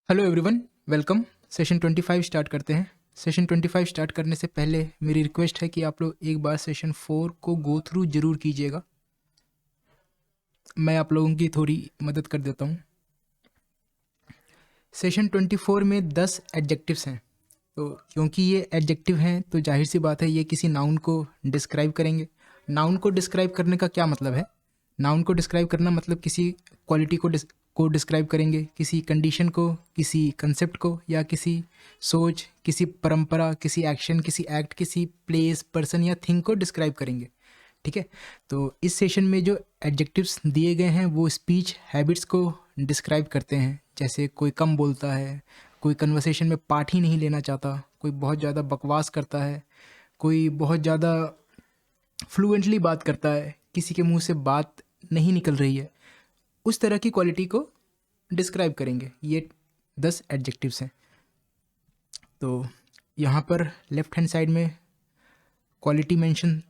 Hello everyone, welcome. Session 25 start करते हैं। Session 25 start करने से पहले मेरी रिक्वेस्ट है कि आप लोग एक बार सेशन 4 को गो थ्रू जरूर कीजिएगा। मैं आप लोगों की थोड़ी मदद कर देता हूँ। सेशन 24 में 10 एडजेक्टिव्स हैं, तो क्योंकि ये एडजेक्टिव हैं तो जाहिर सी बात है ये किसी नाउन को डिस्क्राइब करेंगे। नाउन को डिस्क्राइब करने का क्या मतलब है? नाउन को डिस्क्राइब करना मतलब किसी क्वालिटी को डिस्क्राइब करेंगे, किसी कंडीशन को, किसी कंसेप्ट को, या किसी सोच, किसी परंपरा, किसी एक्शन, किसी एक्ट, किसी प्लेस, पर्सन या थिंग को डिस्क्राइब करेंगे। ठीक है, तो इस सेशन में जो एडजेक्टिव्स दिए गए हैं वो स्पीच हैबिट्स को डिस्क्राइब करते हैं। जैसे कोई कम बोलता है, कोई कन्वर्सेशन में पार्ट ही नहीं लेना चाहता, कोई बहुत ज़्यादा बकवास करता है, कोई बहुत ज़्यादा फ्लुएंटली बात करता है, किसी के मुंह से बात नहीं निकल रही है। उस तरह की क्वालिटी को डिस्क्राइब करेंगे। ये 10 एडजेक्टिव्स हैं। तो यहाँ पर लेफ्ट हैंड साइड में क्वालिटी मेंशन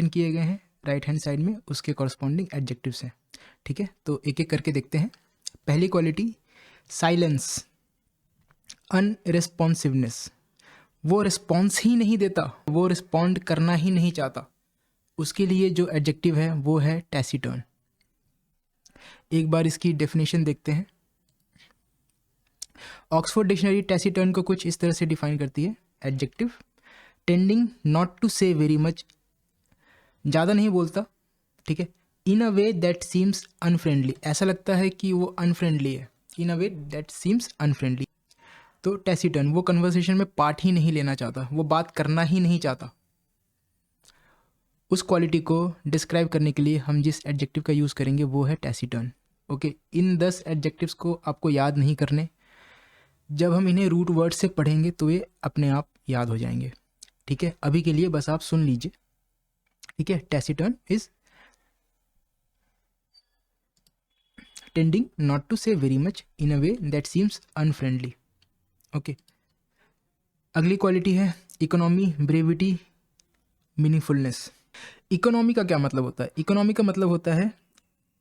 किए गए हैं, राइट हैंड साइड में उसके कॉरस्पॉन्डिंग एडजेक्टिव्स हैं। ठीक है, तो एक एक करके देखते हैं। पहली क्वालिटी साइलेंस, अनरिस्पॉन्सिवनेस। वो रिस्पॉन्स ही नहीं देता, वो रिस्पॉन्ड करना ही नहीं चाहता। उसके लिए जो एडजेक्टिव है वो है टैसीटर्न। एक बार इसकी डेफिनेशन देखते हैं। ऑक्सफोर्ड डिक्शनरी टैसीटर्न को कुछ इस तरह से डिफाइन करती है। Adjective, tending not to say very much, ज़्यादा नहीं बोलता। ठीक है, इन a way that seems unfriendly, ऐसा लगता है कि वो अनफ्रेंडली है। इन a way that seems unfriendly. तो टैसीटर्न, वो कन्वर्सेशन में पार्ट ही नहीं लेना चाहता, वो बात करना ही नहीं चाहता। उस क्वालिटी को डिस्क्राइब करने के लिए हम जिस एडजेक्टिव का यूज़ करेंगे वो है टैसीटर्न। ओके, इन 10 एडजेक्टिव्स को आपको याद नहीं करने, जब हम इन्हें रूट वर्ड से पढ़ेंगे तो ये अपने आप याद हो जाएंगे। ठीक है, अभी के लिए बस आप सुन लीजिए। ठीक है, taciturn is tending not to say very much in a way that seems unfriendly. Okay, अगली क्वालिटी है इकोनॉमी, ब्रेविटी, मीनिंगफुलनेस। इकोनॉमी का क्या मतलब होता है? इकोनॉमी का मतलब होता है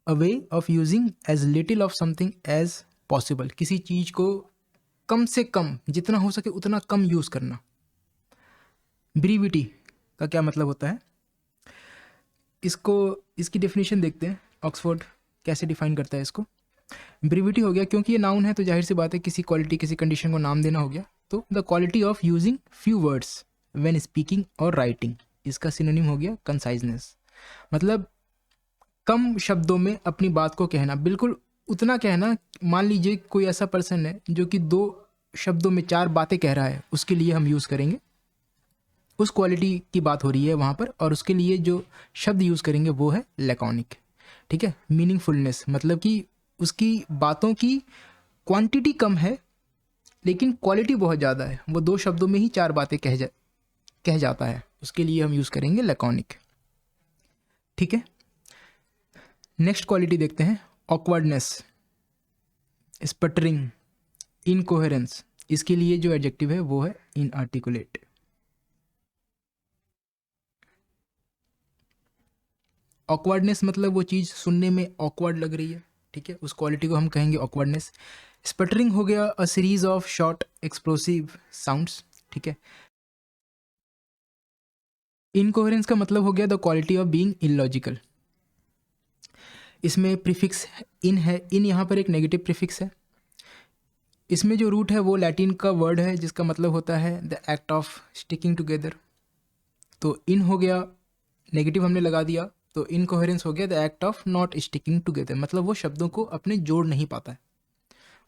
a way of using as little of something as possible. किसी चीज़ को कम से कम, जितना हो सके उतना कम यूज़ करना। ब्रीविटी का क्या मतलब होता है? इसकी डेफिनेशन देखते हैं, ऑक्सफोर्ड कैसे डिफाइन करता है इसको। ब्रीविटी हो गया, क्योंकि ये नाउन है तो जाहिर सी बात है किसी क्वालिटी, किसी कंडीशन को नाम देना हो गया। तो the quality of using few words when speaking और राइटिंग। इसका सिनोनिम हो गया कंसाइजनेस, मतलब कम शब्दों में अपनी बात को कहना, बिल्कुल उतना कहना। मान लीजिए कोई ऐसा पर्सन है जो कि 2 शब्दों में 4 बातें कह रहा है, उसके लिए हम यूज़ करेंगे, उस क्वालिटी की बात हो रही है वहाँ पर, और उसके लिए जो शब्द यूज़ करेंगे वो है लैकॉनिक। ठीक है, मीनिंगफुलनेस मतलब कि उसकी बातों की क्वांटिटी कम है लेकिन क्वालिटी बहुत ज़्यादा है, वो 2 शब्दों में ही 4 बातें कह जाता है, उसके लिए हम यूज़ करेंगे लैकॉनिक। ठीक है, नेक्स्ट क्वालिटी देखते हैं, ऑकवर्डनेस, स्पटरिंग, इनकोहेरेंस। इसके लिए जो एडजेक्टिव है वो है इनआर्टिकुलेट। ऑकवर्डनेस मतलब वो चीज़ सुनने में ऑकवर्ड लग रही है। ठीक है, उस क्वालिटी को हम कहेंगे ऑकवर्डनेस। स्पटरिंग हो गया a series of short explosive sounds. ठीक है, इनकोहेरेंस का मतलब हो गया the quality of being illogical. इसमें प्रीफिक्स इन है, इन यहाँ पर एक नेगेटिव प्रीफिक्स है। इसमें जो रूट है वो लैटिन का वर्ड है जिसका मतलब होता है the act of sticking together. तो इन हो गया, नेगेटिव हमने लगा दिया, तो इनकोहेरेंस हो गया the act of not sticking together, मतलब वो शब्दों को अपने जोड़ नहीं पाता है।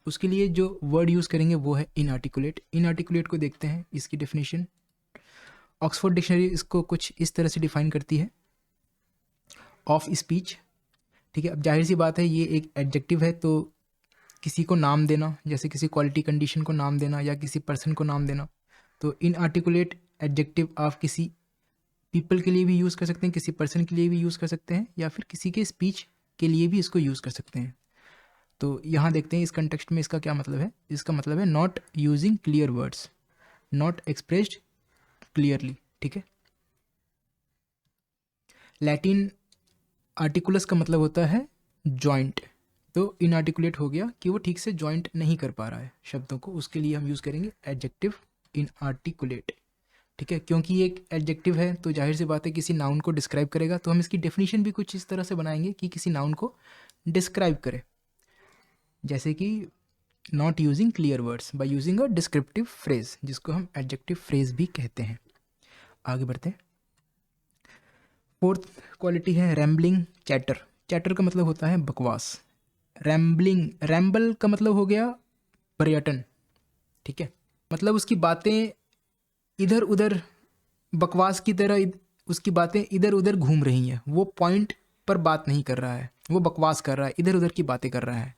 उसके लिए जो वर्ड यूज़ करेंगे वो है इनआर्टिकुलेट। इनआर्टिकुलेट को देखते हैं, इसकी डेफिनेशन ऑक्सफोर्ड डिक्शनरी इसको कुछ इस तरह से डिफाइन करती है, ऑफ स्पीच। ठीक है, अब जाहिर सी बात है ये एक एडजेक्टिव है, तो किसी को नाम देना, जैसे किसी क्वालिटी कंडीशन को नाम देना या किसी पर्सन को नाम देना। तो इनआर्टिकुलेट एडजेक्टिव आप किसी पीपल के लिए भी यूज़ कर सकते हैं, किसी पर्सन के लिए भी यूज़ कर सकते हैं, या फिर किसी के स्पीच के लिए भी इसको यूज़ कर सकते हैं। तो यहाँ देखते हैं इस कंटेक्स्ट में इसका क्या मतलब है। इसका मतलब है not using clear words, not expressed clearly. ठीक है, लैटिन आर्टिकुलस का मतलब होता है जॉइंट। तो इनआर्टिकुलेट हो गया कि वो ठीक से जॉइंट नहीं कर पा रहा है शब्दों को, उसके लिए हम यूज़ करेंगे एडजेक्टिव इनआर्टिकुलेट। ठीक है, क्योंकि ये एक एडजेक्टिव है तो जाहिर सी बात है किसी नाउन को डिस्क्राइब करेगा, तो हम इसकी डेफिनेशन भी कुछ इस तरह से बनाएंगे कि किसी नाउन को डिस्क्राइब करे, जैसे कि not using clear words by using a descriptive phrase, जिसको हम एडजेक्टिव फ्रेज भी कहते हैं। आगे बढ़ते हैं। फोर्थ क्वालिटी है रैम्बलिंग चैटर। चैटर का मतलब होता है बकवास। रैम्बलिंग, रैम्बल का मतलब हो गया पर्यटन। ठीक है, मतलब उसकी बातें इधर उधर बकवास की तरह उसकी बातें इधर उधर घूम रही हैं, वो पॉइंट पर बात नहीं कर रहा है, वो बकवास कर रहा है, इधर उधर की बातें कर रहा है,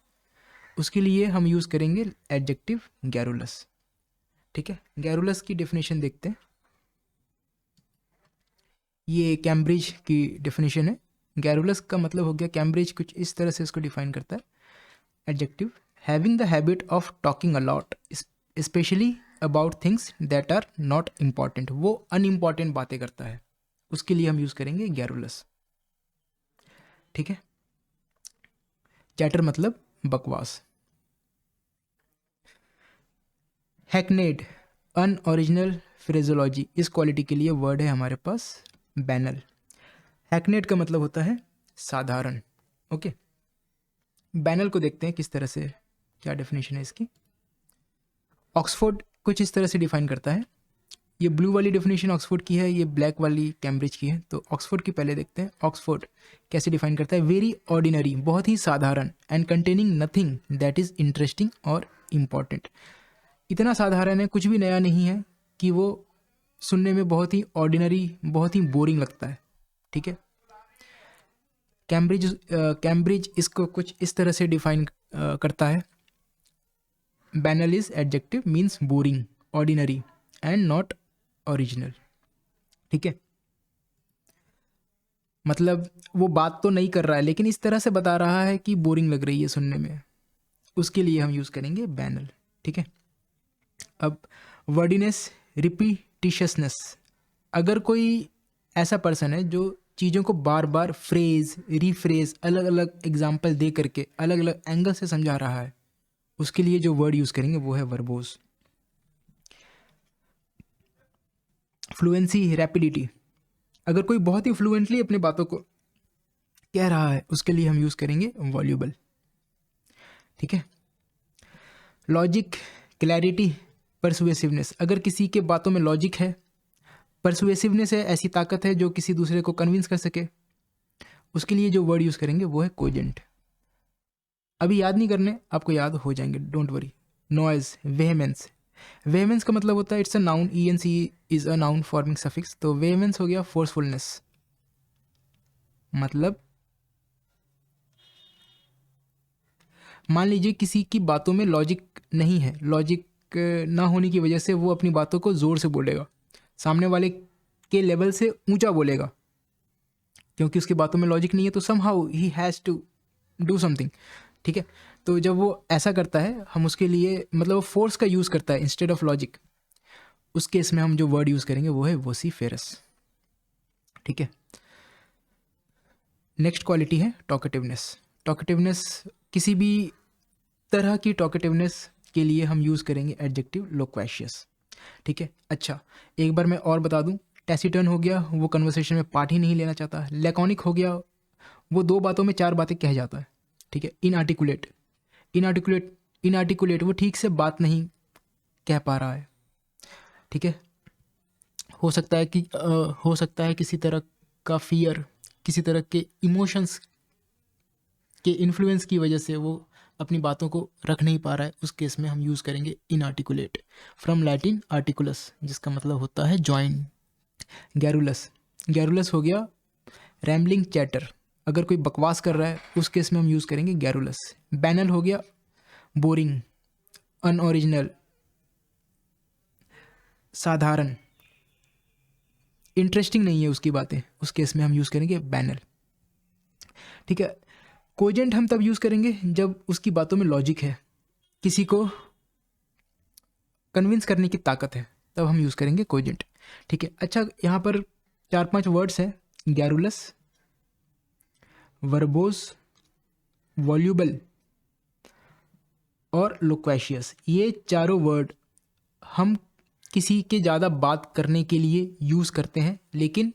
उसके लिए हम यूज़ करेंगे एडजेक्टिव गैरुलस। ठीक है, गैरुलस की डेफिनेशन देखते हैं। ये कैम्ब्रिज की डेफिनेशन है। गैरुलस का मतलब हो गया, कैम्ब्रिज कुछ इस तरह से इसको डिफाइन करता है, adjective having the habit of talking a lot specially about things that are not important, वो अनइम्पॉर्टेंट बातें करता है, उसके लिए हम यूज़ करेंगे गैरुलस। ठीक है, चैटर मतलब बकवास। हैकनेड अनओरिजिनल फ्रेजोलॉजी, इस क्वालिटी के लिए वर्ड है हमारे पास बैनल। हैकनेड का मतलब होता है साधारण। ओके, बैनल को देखते हैं किस तरह से, क्या डेफिनेशन है इसकी। ऑक्सफोर्ड कुछ इस तरह से डिफाइन करता है, ये ब्लू वाली डेफिनेशन ऑक्सफोर्ड की है, ये ब्लैक वाली कैम्ब्रिज की है। तो ऑक्सफोर्ड की पहले देखते हैं। ऑक्सफोर्ड कैसे डिफाइन करता है, वेरी ऑर्डिनरी, बहुत ही साधारण, and containing nothing that is interesting और इम्पॉर्टेंट। इतना साधारण है, कुछ भी नया नहीं है कि वो सुनने में बहुत ही ऑर्डिनरी, बहुत ही बोरिंग लगता है। ठीक है, कैम्ब्रिज इसको कुछ इस तरह से डिफाइन करता है, banal is adjective means boring, ordinary and not original. ठीक है, मतलब वो बात तो नहीं कर रहा है लेकिन इस तरह से बता रहा है कि बोरिंग लग रही है सुनने में, उसके लिए हम यूज़ करेंगे बैनल। ठीक है, अब वर्डिनेस रिपीटिशसनेस, अगर कोई ऐसा पर्सन है जो चीज़ों को बार बार फ्रेज रीफ्रेज अलग अलग एग्जाम्पल दे करके अलग अलग एंगल से समझा रहा है, उसके लिए जो वर्ड यूज़ करेंगे वो है वर्बोस। फ्लुएंसी रैपिडिटी, अगर कोई बहुत ही फ्लुएंटली अपनी बातों को कह रहा है उसके लिए हम यूज़ करेंगे वॉल्यूबल। ठीक है, लॉजिक क्लैरिटी परसुएसिवनेस, अगर किसी के बातों में लॉजिक है, परसुएसिवनेस है, ऐसी ताकत है जो किसी दूसरे को कन्विंस कर सके, उसके लिए जो वर्ड यूज़ करेंगे वो है कोजेंट। अभी याद नहीं करने, आपको याद हो जाएंगे, don't worry. Noise vehemence, vehemence का मतलब होता है it's a noun, E N C is a noun forming suffix, तो वेहेमेंस हो गया फोर्सफुलनेस, मतलब मान लीजिए किसी की बातों में लॉजिक नहीं है, लॉजिक ना होने की वजह से वो अपनी बातों को ज़ोर से बोलेगा, सामने वाले के लेवल से ऊंचा बोलेगा, क्योंकि उसकी बातों में लॉजिक नहीं है, तो somehow he has to do something. ठीक है, तो जब वो ऐसा करता है हम उसके लिए, मतलब वो फोर्स का यूज़ करता है इंस्टेड ऑफ लॉजिक, उस केस में हम जो वर्ड यूज़ करेंगे वो है वोसिफेरस। ठीक है, नेक्स्ट क्वालिटी है टॉकेटिवनेस। टॉकेटिवनेस, किसी भी तरह की टॉकेटिवनेस के लिए हम यूज़ करेंगे एडजेक्टिव लोक्वेशियस। ठीक है, अच्छा एक बार मैं और बता दूं, टैसिटर्न हो गया, वो कन्वर्सेशन में पार्ट ही नहीं लेना चाहता। लैकोनिक हो गया, वो दो बातों में चार बातें कह जाता है। ठीक है, इनआर्टिकुलेट, इनआर्टिकुलेट वो ठीक से बात नहीं कह पा रहा है। ठीक है, हो सकता है कि हो सकता है किसी तरह का फियर, किसी तरह के इमोशंस के इन्फ्लुएंस की वजह से वो अपनी बातों को रख नहीं पा रहा है, उस केस में हम यूज़ करेंगे इनआर्टिकुलेट, फ्रॉम लैटिन आर्टिकुलस, जिसका मतलब होता है जॉइन। गैरुलस, गैरुलस हो गया रैम्बलिंग चैटर, अगर कोई बकवास कर रहा है उस केस में हम यूज़ करेंगे गैरुलस। बैनल हो गया बोरिंग, अनओरिजिनल, साधारण, इंटरेस्टिंग नहीं है उसकी बातें, उस केस में हम यूज़ करेंगे बैनल। ठीक है, कोजेंट हम तब यूज़ करेंगे जब उसकी बातों में लॉजिक है, किसी को कन्विंस करने की ताकत है, तब हम यूज़ करेंगे कोजेंट। ठीक है, अच्छा यहाँ पर चार पांच वर्ड्स हैं, गैरुलस, वर्बोस, वॉल्यूबल और लोक्वेशियस, ये चारों वर्ड हम किसी के ज़्यादा बात करने के लिए यूज़ करते हैं, लेकिन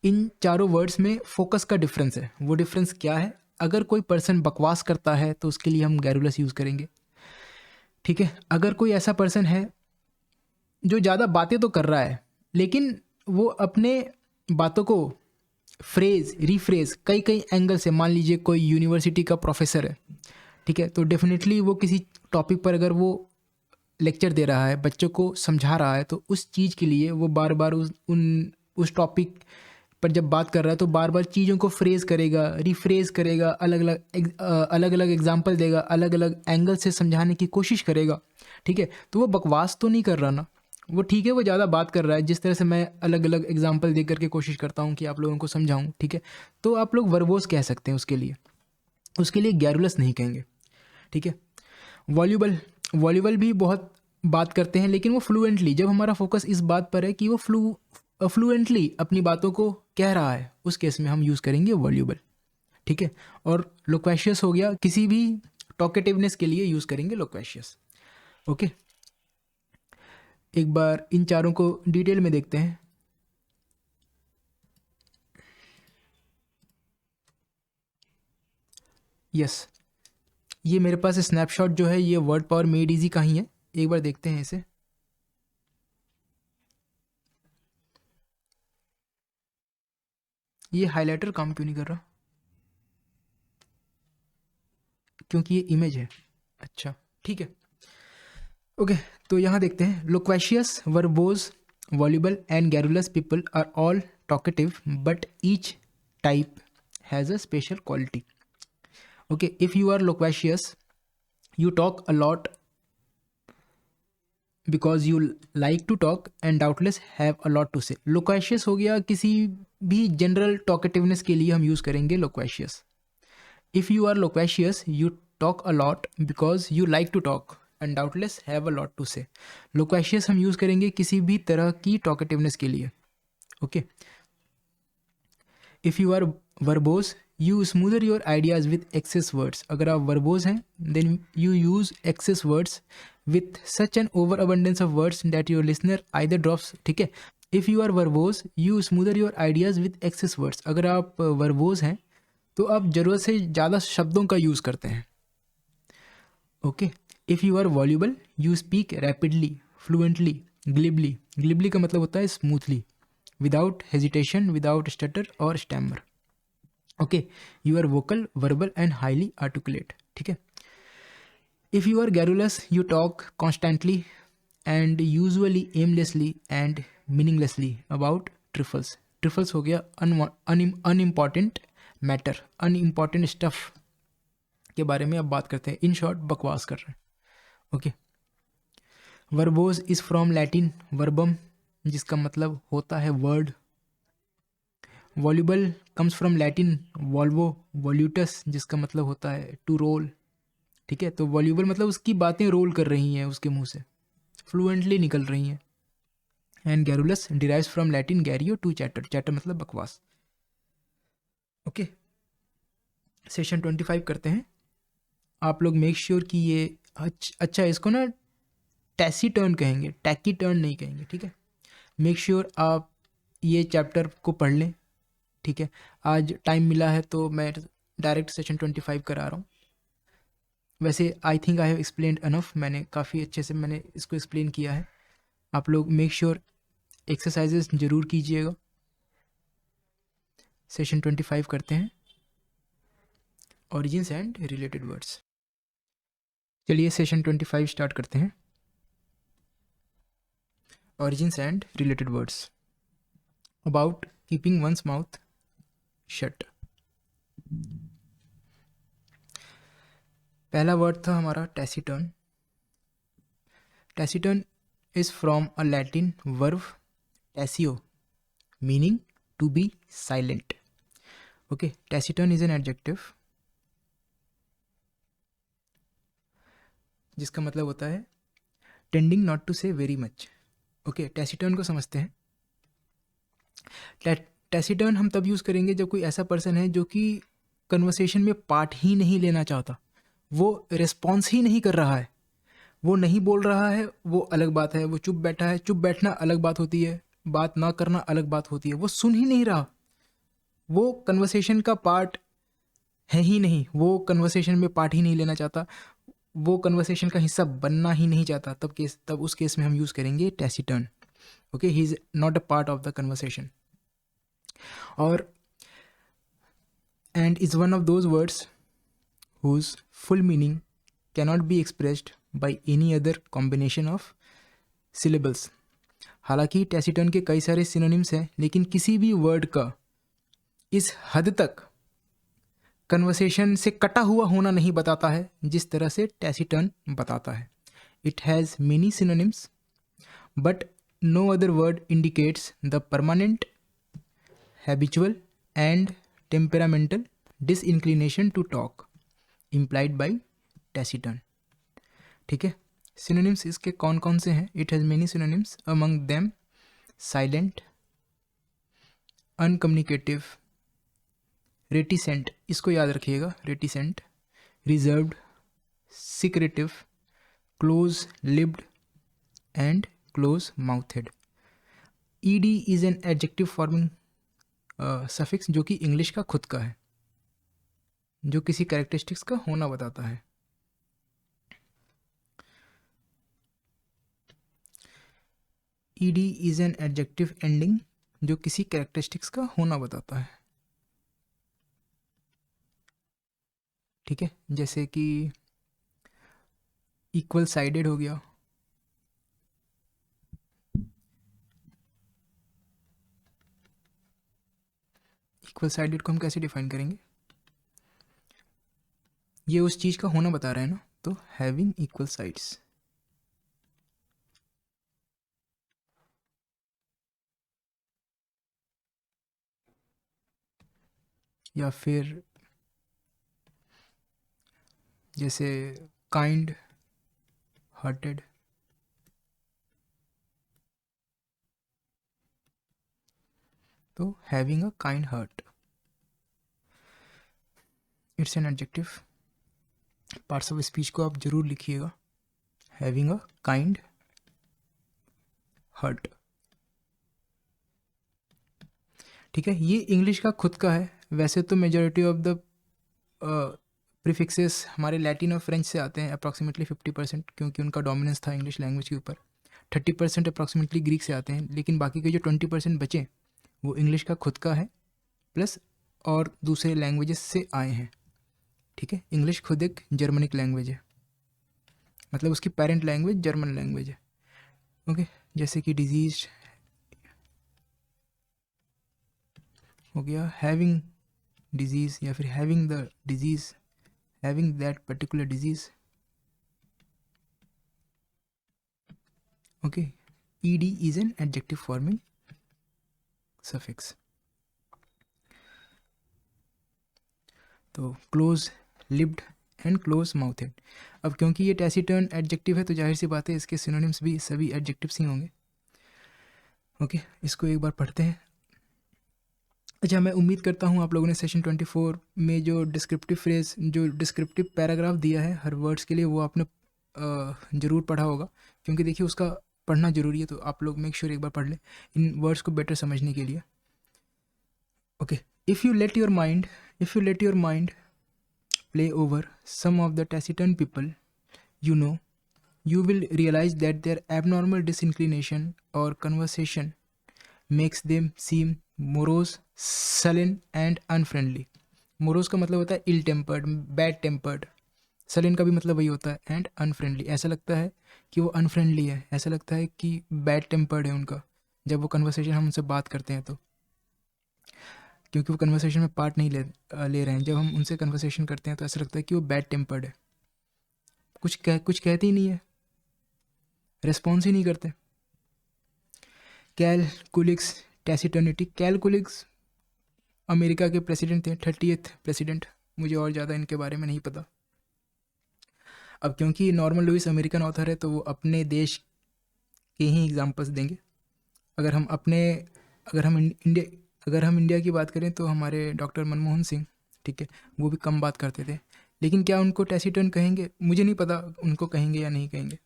इन चारों वर्ड्स में फोकस का डिफरेंस है। वो डिफरेंस क्या है? अगर कोई पर्सन बकवास करता है तो उसके लिए हम गैरुलस यूज़ करेंगे, ठीक है। अगर कोई ऐसा पर्सन है जो ज़्यादा बातें तो कर रहा है, लेकिन वो अपने बातों को फ्रेज रीफ्रेज कई कई एंगल से, मान लीजिए कोई यूनिवर्सिटी का प्रोफेसर है, ठीक है, तो डेफिनेटली वो किसी टॉपिक पर अगर वो लेक्चर दे रहा है, बच्चों को समझा रहा है, तो उस चीज़ के लिए वो बार बार उस टॉपिक पर जब बात कर रहा है तो बार बार चीज़ों को फ्रेज करेगा, रिफ्रेज करेगा, अलग अलग एग्जाम्पल देगा, अलग अलग एंगल से समझाने की कोशिश करेगा, ठीक है। तो वो बकवास तो नहीं कर रहा ना, वो ठीक है, वो ज़्यादा बात कर रहा है, जिस तरह से मैं अलग अलग एग्जाम्पल दे करके कोशिश करता हूँ कि आप लोगों को समझाऊँ, ठीक है। तो आप लोग वर्बोस कह सकते हैं उसके लिए गैरुलस नहीं कहेंगे, ठीक है। वॉल्यूबल भी बहुत बात करते हैं, लेकिन वो फ्लुएंटली, जब हमारा फोकस इस बात पर है कि वो फ्लुएंटली अपनी बातों को कह रहा है, उस केस में हम यूज़ करेंगे वॉल्यूबल, ठीक है। और लोक्वेशियस हो गया, किसी भी टॉकेटिवनेस के लिए यूज़ करेंगे लोक्वेशियस, ओके। एक बार इन चारों को डिटेल में देखते हैं। यस, ये मेरे पास स्नैपशॉट जो है ये वर्ड पावर मेड इजी का ही है, एक बार देखते हैं इसे। ये हाइलाइटर काम क्यों नहीं कर रहा? क्योंकि ये इमेज है। अच्छा, ठीक है, ओके। तो यहाँ देखते हैं, loquacious, verbose, voluble and garrulous people are all talkative, but each type has a special quality, okay. If you are loquacious, you talk a lot because you like to talk and doubtless have a lot to say. loquacious हो गया, किसी भी general talkativeness के लिए हम use करेंगे loquacious. If you are loquacious, you talk a lot because you like to talk and doubtless have a lot to say. loquacious हम use करेंगे किसी भी तरह की टॉकेटिवनेस के लिए, okay. If you are verbose, you smoother your ideas with excess words. अगर आप verbose हैं, then you use excess words with such an overabundance of words that your listener either drops, ठीक है। If you are verbose, you smoother your ideas with excess words. अगर आप verbose हैं तो आप ज़रूरत से ज़्यादा शब्दों का यूज़ करते हैं, okay. If you are voluble, you speak rapidly, fluently, glibly. Glibly का मतलब होता है smoothly, without hesitation, without stutter और stammer, okay. You are vocal, verbal and highly articulate, ठीक है। If you are garrulous, you talk constantly and usually aimlessly and meaninglessly about trifles. Trifles हो गया unimportant matter, unimportant stuff के बारे में आप बात करते हैं, इन शॉर्ट बकवास कर रहे हैं, okay. Verbose is from Latin verbum, जिसका मतलब होता है word. Voluble comes from Latin volvo volutus, जिसका मतलब होता है टू रोल, ठीक है। तो वॉल्यूबल मतलब उसकी बातें रोल कर रही हैं उसके मुंह से, फ्लुएंटली निकल रही हैं। And garrulous derives from Latin garrio to chatter, chatter मतलब बकवास, ओके। सेशन 25 करते हैं। आप लोग मेक श्योर कि ये अच्छा, इसको ना टैसी टर्न कहेंगे, टैकी टर्न नहीं कहेंगे, ठीक है। मेक श्योर आप ये चैप्टर को पढ़ लें, ठीक है। आज टाइम मिला है तो मैं डायरेक्ट सेशन 25 करा रहा हूँ। वैसे I think I have explained enough, मैंने काफ़ी अच्छे से मैंने इसको एक्सप्लेन किया है। आप लोग मेक श्योर एक्सरसाइजेस ज़रूर कीजिएगा। सेशन 25 करते हैं, ऑरिजिन्स एंड रिलेटेड वर्ड्स। चलिए सेशन 25 स्टार्ट करते हैं, origins and related words. About keeping one's mouth shut. पहला वर्ड था हमारा taciturn. Taciturn is from a Latin verb taceo, meaning to be silent, okay. Taciturn is an adjective जिसका मतलब होता है tending not to say very much, okay. Taciturn को समझते हैं। टैसीटर्न हम तब यूज़ करेंगे जब कोई ऐसा पर्सन है जो कि कन्वर्सेशन में पार्ट ही नहीं लेना चाहता, वो रिस्पॉन्स ही नहीं कर रहा है, वो नहीं बोल रहा है, वो अलग बात है। वो चुप बैठा है, चुप बैठना अलग बात होती है, बात ना करना अलग बात होती है। वो सुन ही नहीं रहा, वो कन्वर्सेशन का पार्ट है ही नहीं, वो कन्वर्सेशन में पार्ट ही नहीं लेना चाहता, वो कन्वर्सेशन का हिस्सा बनना ही नहीं चाहता। तब उस केस में हम यूज़ करेंगे taciturn. Okay, he is not a part of the conversation. और and is one of those words whose full meaning cannot be expressed by any other combination of syllables। हालांकि टैसिटर्न के कई सारे सिनोनिम्स हैं, लेकिन किसी भी वर्ड का इस हद तक कन्वर्सेशन से कटा हुआ होना नहीं बताता है जिस तरह से टैसिटर्न बताता है। It has many synonyms but no other word indicates the permanent, habitual and temperamental disinclination to talk implied by taciturn. ठीक है, सिनोनिम्स इसके कौन कौन से हैं? It has many synonyms, among them silent, uncommunicative, reticent, इसको याद रखिएगा, reticent, reserved, secretive, close lipped and close mouthed. ED is an adjective forming suffix जो कि इंग्लिश का खुद का है, जो किसी कैरेक्टरिस्टिक्स का होना बताता है। ED is an adjective ending जो किसी कैरेक्टरिस्टिक्स का होना बताता है। ठीक है, जैसे कि इक्वल साइडेड हो गया, इक्वल साइडेड को हम कैसे डिफाइन करेंगे? ये उस चीज़ का होना बता रहा है ना, तो हैविंग इक्वल साइड्स। या फिर जैसे काइंड हार्टेड, तो having a kind heart, it's an adjective. Parts of speech को आप जरूर लिखिएगा, हैविंग अ काइंड हार्ट। ठीक है, ये इंग्लिश का खुद का है। वैसे तो मेजॉरिटी ऑफ द प्रीफिक्सेस हमारे लैटिन और फ्रेंच से आते हैं, अप्रॉक्सीमेटली 50%, क्योंकि उनका डोमिनेंस था इंग्लिश लैंग्वेज के ऊपर। 30% अप्रॉक्सीमेटली ग्रीक से आते हैं, लेकिन बाकी के जो 20% बचे वो इंग्लिश का खुद का है, प्लस और दूसरे लैंग्वेजेस से आए हैं। ठीक है, इंग्लिश खुद एक जर्मनिक लैंग्वेज है, मतलब उसकी पेरेंट लैंग्वेज जर्मन लैंग्वेज है। ओके, जैसे कि डिजीज हो गया, हैविंग डिजीज, या फिर having the disease, having that particular disease. Okay, ED is an adjective forming suffix. तो close lipped and close mouthed. अब क्योंकि ये टैसिटर्न एडजेक्टिव है तो जाहिर सी बात है इसके सिनोनिम्स भी सभी एडजेक्टिव्स ही होंगे। ओके, इसको एक बार पढ़ते हैं। अच्छा, मैं उम्मीद करता हूँ आप लोगों ने सेशन 24 में जो डिस्क्रिप्टिव फ्रेज, जो डिस्क्रिप्टिव पैराग्राफ दिया है हर वर्ड्स के लिए, वो आपने ज़रूर पढ़ा होगा, क्योंकि देखिए उसका पढ़ना ज़रूरी है। तो आप लोग मेक श्योर एक बार पढ़ लें इन वर्ड्स को बेटर समझने के लिए। Okay, if you let your mind play over some of the taciturn people you know, you will realize that their abnormal disinclination or conversation makes them seem morose, sullen and unfriendly। morose का मतलब होता है ill tempered, bad tempered। sullen का भी मतलब वही होता है and unfriendly। ऐसा लगता है कि वो unfriendly है, ऐसा लगता है कि bad tempered है उनका जब वो conversation हम उनसे बात करते हैं तो, क्योंकि वो कन्वर्सेशन में पार्ट नहीं ले रहे हैं। जब हम उनसे कन्वर्सेशन करते हैं तो ऐसा लगता है कि वो बैड टेम्पर्ड है, कुछ कहते ही नहीं है, रिस्पॉन्स ही नहीं करते। कैल कुलिक्स टैसिटर्निटी। कैल कुलिक्स अमेरिका के प्रेसिडेंट थे, 30th प्रेसिडेंट। मुझे और ज़्यादा इनके बारे में नहीं पता। अब क्योंकि नॉर्मन लुइस अमेरिकन ऑथर है तो वो अपने देश के ही एग्जाम्पल्स देंगे। अगर हम इंडिया की बात करें तो हमारे डॉक्टर मनमोहन सिंह, ठीक है, वो भी कम बात करते थे। लेकिन क्या उनको टैसीटर्न कहेंगे? मुझे नहीं पता उनको कहेंगे या नहीं कहेंगे,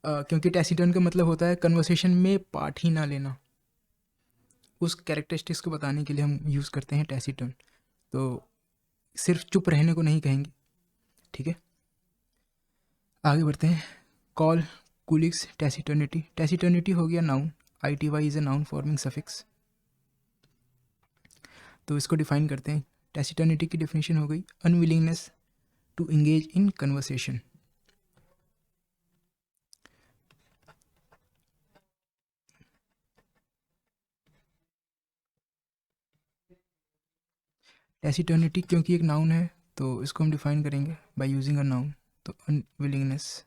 क्योंकि टैसीटर्न का मतलब होता है कन्वर्सेशन में पार्ट ही ना लेना। उस कैरेक्टरिस्टिक्स को बताने के लिए हम यूज़ करते हैं टैसीटर्न। तो सिर्फ चुप रहने को नहीं कहेंगे, ठीक है। आगे बढ़ते हैं। कॉल, कुलिग्स, टैसीटर्निटी। टैसीटर्निटी हो गया noun, ITY is a noun forming suffix. तो इसको डिफाइन करते हैं। टैसीटर्निटी की डेफिनेशन हो गई unwillingness to engage in conversation. Taciturnity क्योंकि एक नाउन है तो इसको हम डिफाइन करेंगे बाय यूजिंग अ नाउन। तो अनविलिंगनेस,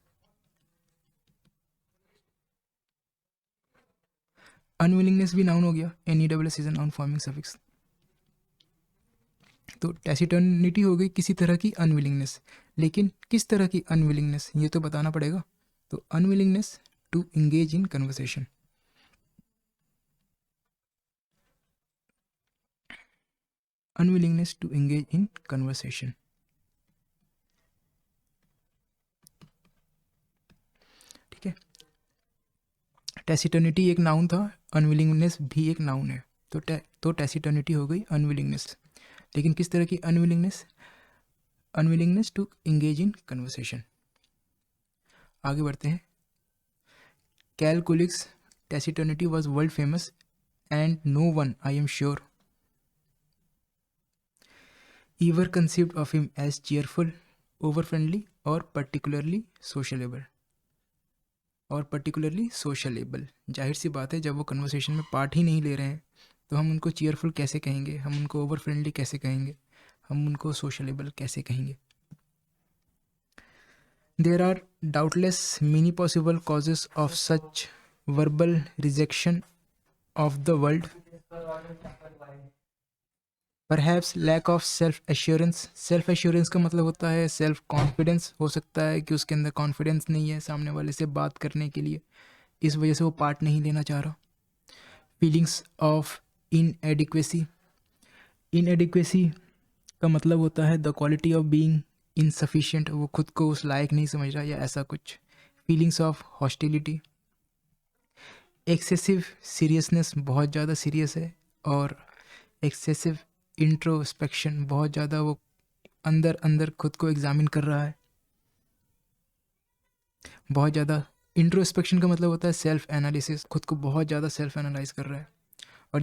अनविलिंगनेस भी नाउन हो गया, NESS is a noun forming suffix. तो टैसीटर्निटी हो गई किसी तरह की अनविलिंगनेस, लेकिन किस तरह की अनविलिंगनेस ये तो बताना पड़ेगा। तो unwillingness to engage in conversation, unwillingness to engage in conversation, ठीक है। टैसीटर्निटी एक नाउन था, अनविलिंगनेस भी एक नाउन है। तो टैसीटर्निटी हो गई अनविलिंगनेस, लेकिन किस तरह की unwillingness? Unwillingness to engage in conversation. आगे बढ़ते हैं। Cal Coolidge's taciturnity was world famous and no one, I am sure, ever conceived of him as cheerful, over friendly और पर्टिकुलरली सोशलेबल। और पर्टिकुलरली सोशलेबल, जाहिर सी बात है जब वो कन्वर्सेशन में पार्ट ही नहीं ले रहे हैं तो हम उनको चीयरफुल कैसे कहेंगे, हम उनको ओवर फ्रेंडली कैसे कहेंगे, हम उनको सोशलेबल कैसे कहेंगे। There are doubtless many possible causes of such verbal rejection of the world, perhaps lack of self assurance. Self assurance का मतलब होता है सेल्फ कॉन्फिडेंस। हो सकता है कि उसके अंदर कॉन्फिडेंस नहीं है सामने वाले से बात करने के लिए, इस वजह से वो पार्ट नहीं लेना चाह रहा। फीलिंग्स ऑफ इनएडिक्वेसी, इनएडिक्वेसी का मतलब होता है the quality of being insufficient, वो खुद को उस लायक नहीं समझ रहा या ऐसा कुछ। Feelings of hostility, excessive seriousness, बहुत ज़्यादा सीरियस है, और एक्सेसिव इंट्रोस्पेक्शन, बहुत ज़्यादा वो अंदर अंदर खुद को एग्जामिन कर रहा है, बहुत ज़्यादा। इंट्रोस्पेक्शन का मतलब होता है सेल्फ एनालिसिस, खुद को बहुत ज़्यादा सेल्फ एनालाइज कर रहा है। और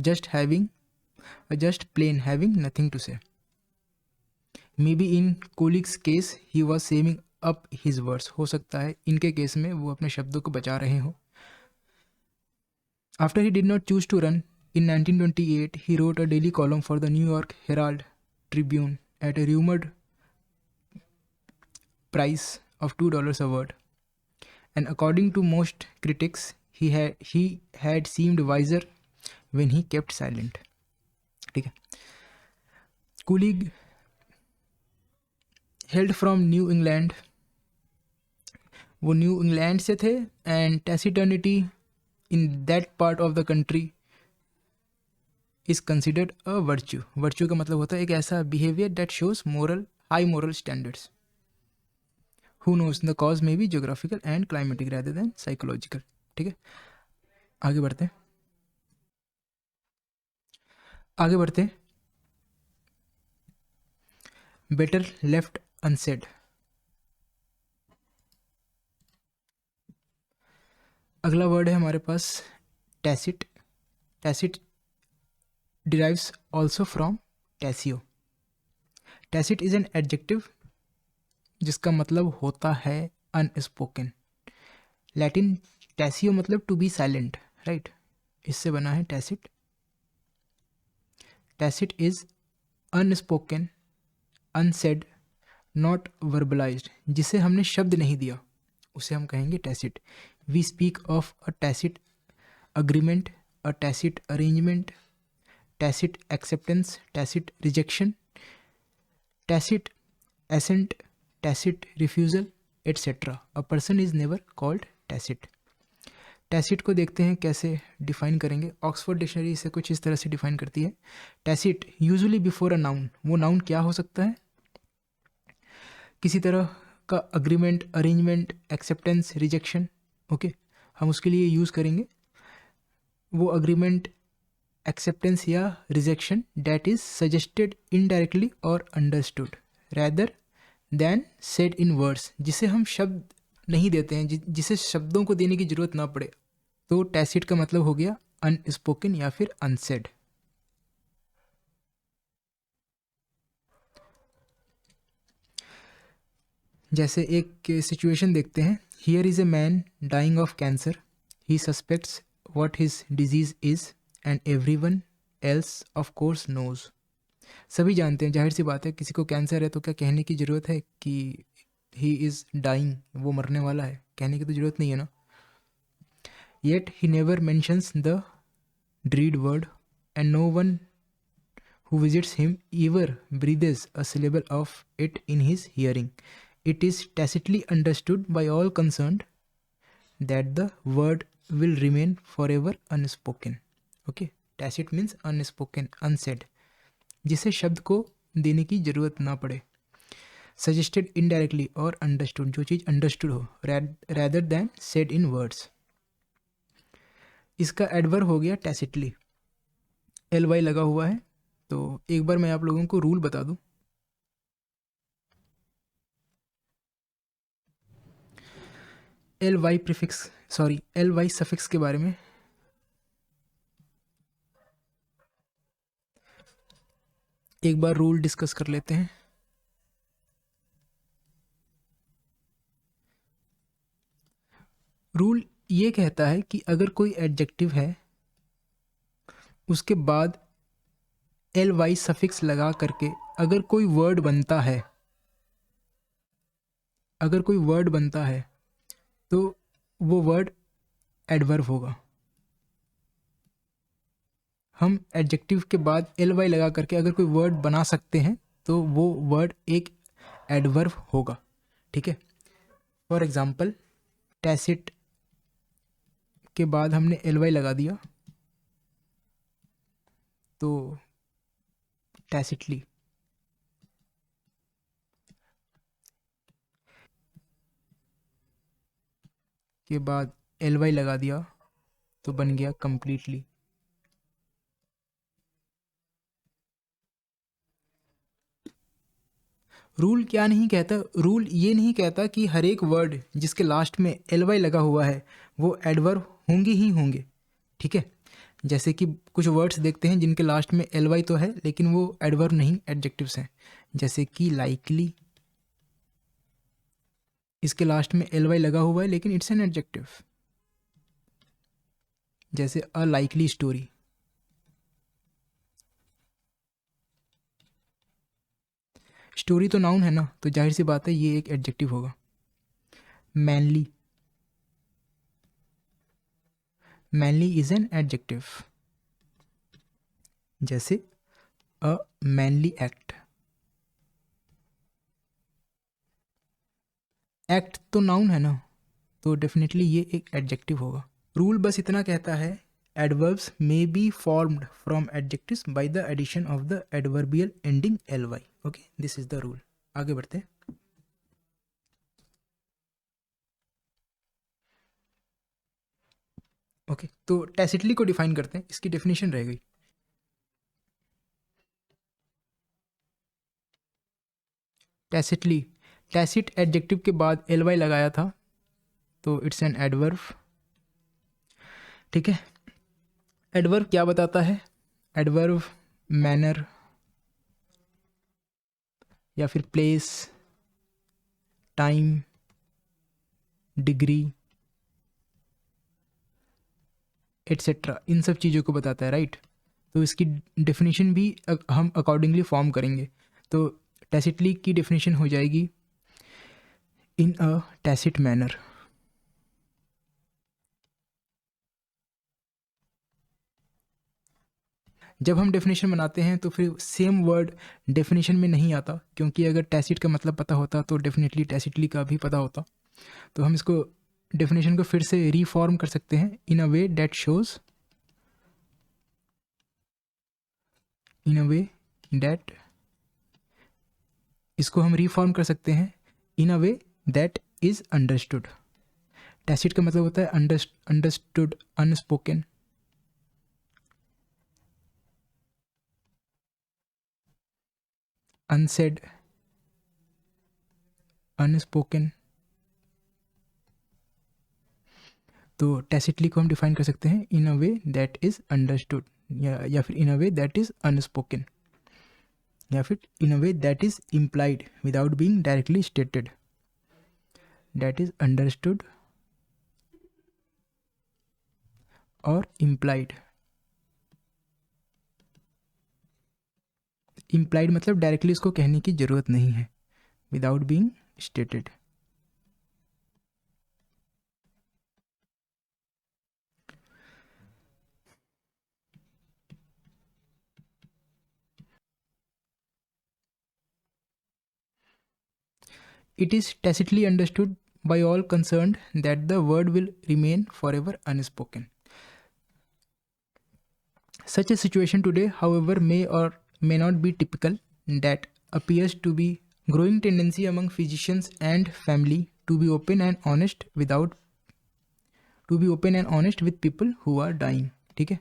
just plain having nothing to say. Maybe in Coolidge's case he was saving up his words, हो सकता है इनके केस में वो अपने शब्दों को बचा रहे हों। After he did not choose to run in 1928 he wrote a daily column for the New York Herald Tribune at a rumored price of $2 a word, and according to most critics he had seemed wiser when he kept silent, ठीक है। Coolidge hailed from New England, वो New England से थे, and taciturnity in that part of the country is considered a virtue. Virtue का मतलब होता है एक ऐसा behaviour that shows high moral standards. Who knows the cause may be geographical and climatic rather than psychological, ठीक है। आगे बढ़ते हैं। Better left unsaid. अगला वर्ड है हमारे पास tacit. Tacit derives also from taceo. Tacit is an adjective जिसका मतलब होता है अनस्पोकन। लैटिन टैसियो मतलब टू बी साइलेंट, राइट, इससे बना है tacit. Tacit is unspoken, unsaid, not verbalised, जिसे हमने शब्द नहीं दिया उसे हम कहेंगे tacit. We speak of a tacit agreement, a tacit arrangement, tacit acceptance, tacit rejection, tacit assent, tacit refusal, etc. A person is never called tacit. Tacit को देखते हैं कैसे डिफाइन करेंगे। ऑक्सफोर्ड डिक्शनरी इसे कुछ इस तरह से डिफाइन करती है। Tacit usually before a noun, वो नाउन क्या हो सकता है? किसी तरह का agreement, arrangement, acceptance, rejection, okay, हम उसके लिए यूज़ करेंगे वो अग्रीमेंट, एक्सेप्टेंस या rejection that is suggested indirectly और understood rather than said in words, जिसे हम शब्द नहीं देते हैं, जिसे शब्दों को देने की जरूरत ना पड़े, तो टैसिट का मतलब हो गया अनस्पोकन या फिर अनसेड। जैसे एक सिचुएशन देखते हैं, here is a man dying of cancer, he suspects what his disease is and everyone else of course knows. सभी जानते हैं, जाहिर सी बात है, किसी को कैंसर है तो क्या कहने की ज़रूरत है कि ही इज़ डाइंग, वो मरने वाला है, कहने की तो ज़रूरत नहीं है ना। Yet he never mentions the dread word and no one who visits him ever breathes a syllable of it in his hearing. It is tacitly understood by all concerned that the word will remain forever unspoken. Okay, tacit means unspoken, unsaid, जिसे शब्द को देने की जरूरत ना पड़े। Suggested indirectly और understood, जो चीज़ अंडरस्टूड हो, rather than said in words. इसका एडवर्ब हो गया टैसिटली, एल वाई लगा हुआ है। तो एक बार मैं आप लोगों को रूल बता दूं। L Y prefix, sorry, L Y suffix के बारे में एक बार रूल डिस्कस कर लेते हैं। रूल ये कहता है कि अगर कोई एडजेक्टिव है उसके बाद एल वाई सफिक्स लगा करके अगर कोई वर्ड बनता है, अगर कोई वर्ड बनता है तो वो वर्ड एडवर्ब होगा। हम एडजेक्टिव के बाद एल वाई लगा करके अगर कोई वर्ड बना सकते हैं तो वो वर्ड एक एडवर्ब होगा, ठीक है। फॉर एग्जाम्पल, टैसिट के बाद हमने एल वाई लगा दिया तो टैसिटली, के बाद एल वाई लगा दिया तो बन गया कंप्लीटली। रूल क्या नहीं कहता, रूल ये नहीं कहता कि हर एक वर्ड जिसके लास्ट में एल वाई लगा हुआ है वो एडवर्ब होंगे ही होंगे, ठीक है। जैसे कि कुछ वर्ड्स देखते हैं जिनके लास्ट में एल वाई तो है लेकिन वो एडवर्ब नहीं, एडजेक्टिव्स हैं। जैसे कि लाइकली, इसके लास्ट में एल वाई लगा हुआ है लेकिन इट्स एन एडजेक्टिव। जैसे अ लाइकली स्टोरी, स्टोरी तो नाउन है ना, तो जाहिर सी बात है ये एक एडजेक्टिव होगा। Manly, manly is an adjective. जैसे अ मैनली एक्ट, एक्ट तो नाउन है ना, तो डेफिनेटली ये एक एडजेक्टिव होगा। रूल बस इतना कहता है, adverbs may be formed from adjectives by the addition of the adverbial ending L Y. Okay, this is the rule. आगे बढ़ते हैं। ओके, तो टैसिटली को डिफाइन करते हैं, इसकी डेफिनेशन रह गई। टैसिटली, टैसिट एडजेक्टिव के बाद एल वाई लगाया था तो इट्स एन एडवर्ब, ठीक है। एडवर्ब क्या बताता है? एडवर्ब मैनर या फिर प्लेस, टाइम, डिग्री एट्सेट्रा, इन सब चीज़ों को बताता है, राइट। तो इसकी डेफिनेशन भी हम अकॉर्डिंगली फॉर्म करेंगे। तो टैसिटली की डेफिनेशन हो जाएगी इन अ टैसिट मैनर। जब हम डेफिनेशन बनाते हैं तो फिर सेम वर्ड डेफिनेशन में नहीं आता, क्योंकि अगर टैसिट का मतलब पता होता तो डेफिनेटली टैसिटली का भी पता होता। तो हम इसको डेफिनेशन को फिर से रीफॉर्म कर सकते हैं in a way that shows, in a way that, इसको हम रीफॉर्म कर सकते हैं in a way that is understood. Tacit का मतलब होता है अंडरस्टूड, अनस्पोकन। Unsaid, unspoken. तो टैसिटली को हम डिफाइन कर सकते हैं in a way that is understood, या फिर in a way that is unspoken, या फिर in a way that is implied without being directly stated, that is understood और इम्प्लाइड। इम्प्लाइड मतलब डायरेक्टली उसको कहने की जरूरत नहीं है, without being stated. It is tacitly understood by all concerned that the word will remain forever unspoken. Such a situation today, however, may or may not be typical. That appears to be growing tendency among physicians and family to be open and honest with people who are dying. ठीक है,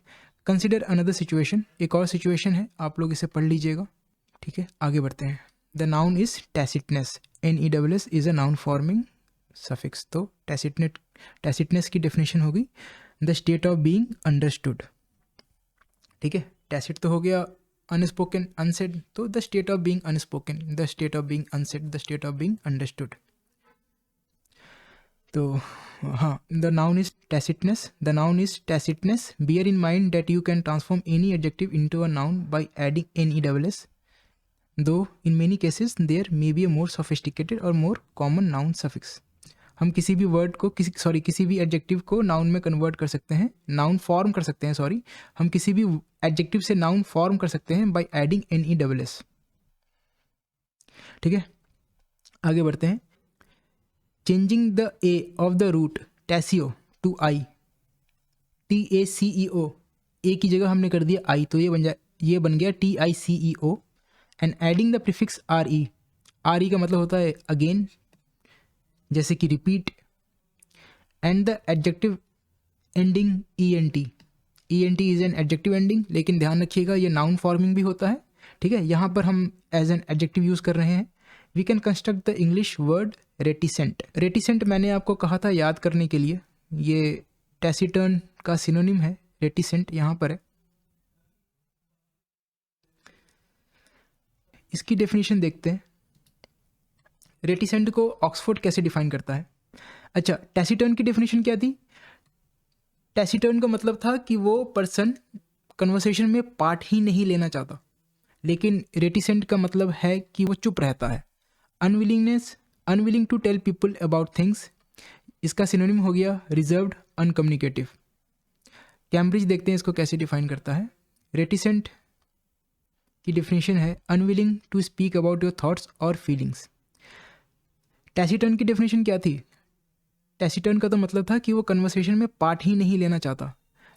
consider another situation. एक और situation है, आप लोग इसे पढ़ लीजिएगा। ठीक है, आगे बढ़ते हैं। The noun is tacitness. NESS is a noun forming suffix. तो टैसिटनेस की डेफिनेशन होगी the state of being understood. ठीक है, टैसिट तो हो गया अनस्पोकन, अनसेड, तो the state of being unspoken, the state of being unsaid, the state of being understood. तो हाँ, the noun is tacitness. The noun is tacitness. Bear in mind that you can transform any adjective into a noun bye adding NESS, though in many cases there may be a more sophisticated और more common noun suffix. हम किसी भी word को किसी भी adjective को noun में convert कर सकते हैं, नाउन फॉर्म कर सकते हैं, हम किसी भी एडजेक्टिव से नाउन फॉर्म कर सकते हैं बाय एडिंग NESS। ठीक है, आगे बढ़ते हैं। Changing the A of the root taceo to I, TACEO, A की जगह हमने कर दिया आई, तो ये बन गया TICEO। And adding the prefix RE, RE का मतलब होता है अगेन, जैसे कि repeat. And the adjective ending ENT is an adjective ending, लेकिन ध्यान रखिएगा ये नाउन फॉर्मिंग भी होता है। ठीक है, यहाँ पर हम एज एन एडजेक्टिव यूज कर रहे हैं। We can construct the English word reticent. Reticent मैंने आपको कहा था याद करने के लिए, ये टैसिटर्न का सिनोनिम है, रेटिसेंट यहाँ पर है। इसकी डेफिनेशन देखते हैं। रेटिसेंट को ऑक्सफोर्ड कैसे डिफाइन करता है? अच्छा, टैसिटर्न की डेफिनेशन क्या थी? टैसिटर्न का मतलब था कि वो पर्सन कन्वर्सेशन में पार्ट ही नहीं लेना चाहता, लेकिन रेटिसेंट का मतलब है कि वो चुप रहता है। Unwilling to tell people about things, इसका सिनोनिम हो गया रिजर्व्ड, अनकम्युनिकेटिव। कैम्ब्रिज देखते हैं इसको कैसे डिफाइन करता है। रेटिसेंट की डेफिनेशन है unwilling to speak about your thoughts और फीलिंग्स। टैसिटर्न की डेफिनेशन क्या थी? टैसिटर्न का तो मतलब था कि वो कन्वर्सेशन में पार्ट ही नहीं लेना चाहता,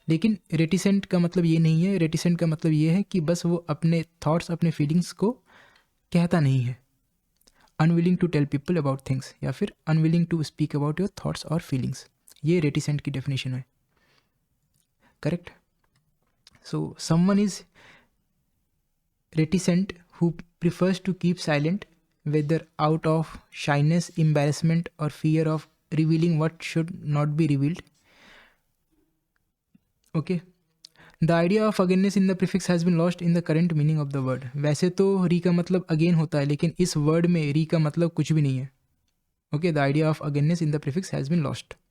लेकिन रेटिसेंट का मतलब ये नहीं है। रेटिसेंट का मतलब ये है कि बस वो अपने थॉट्स, अपने फीलिंग्स को कहता नहीं है। Unwilling to tell people about things या फिर unwilling to speak about your thoughts और फीलिंग्स, ये रेटिसेंट की डेफिनेशन है। Correct. So someone is reticent who prefers to keep silent, whether out of shyness, embarrassment, or fear of revealing what should not be revealed. Okay. The idea of againess in the prefix has been lost in the current meaning of the word. वैसे तो री का मतलब again होता है, लेकिन इस word में री का मतलब कुछ भी नहीं है। Okay, the idea of againess in the prefix has been lost.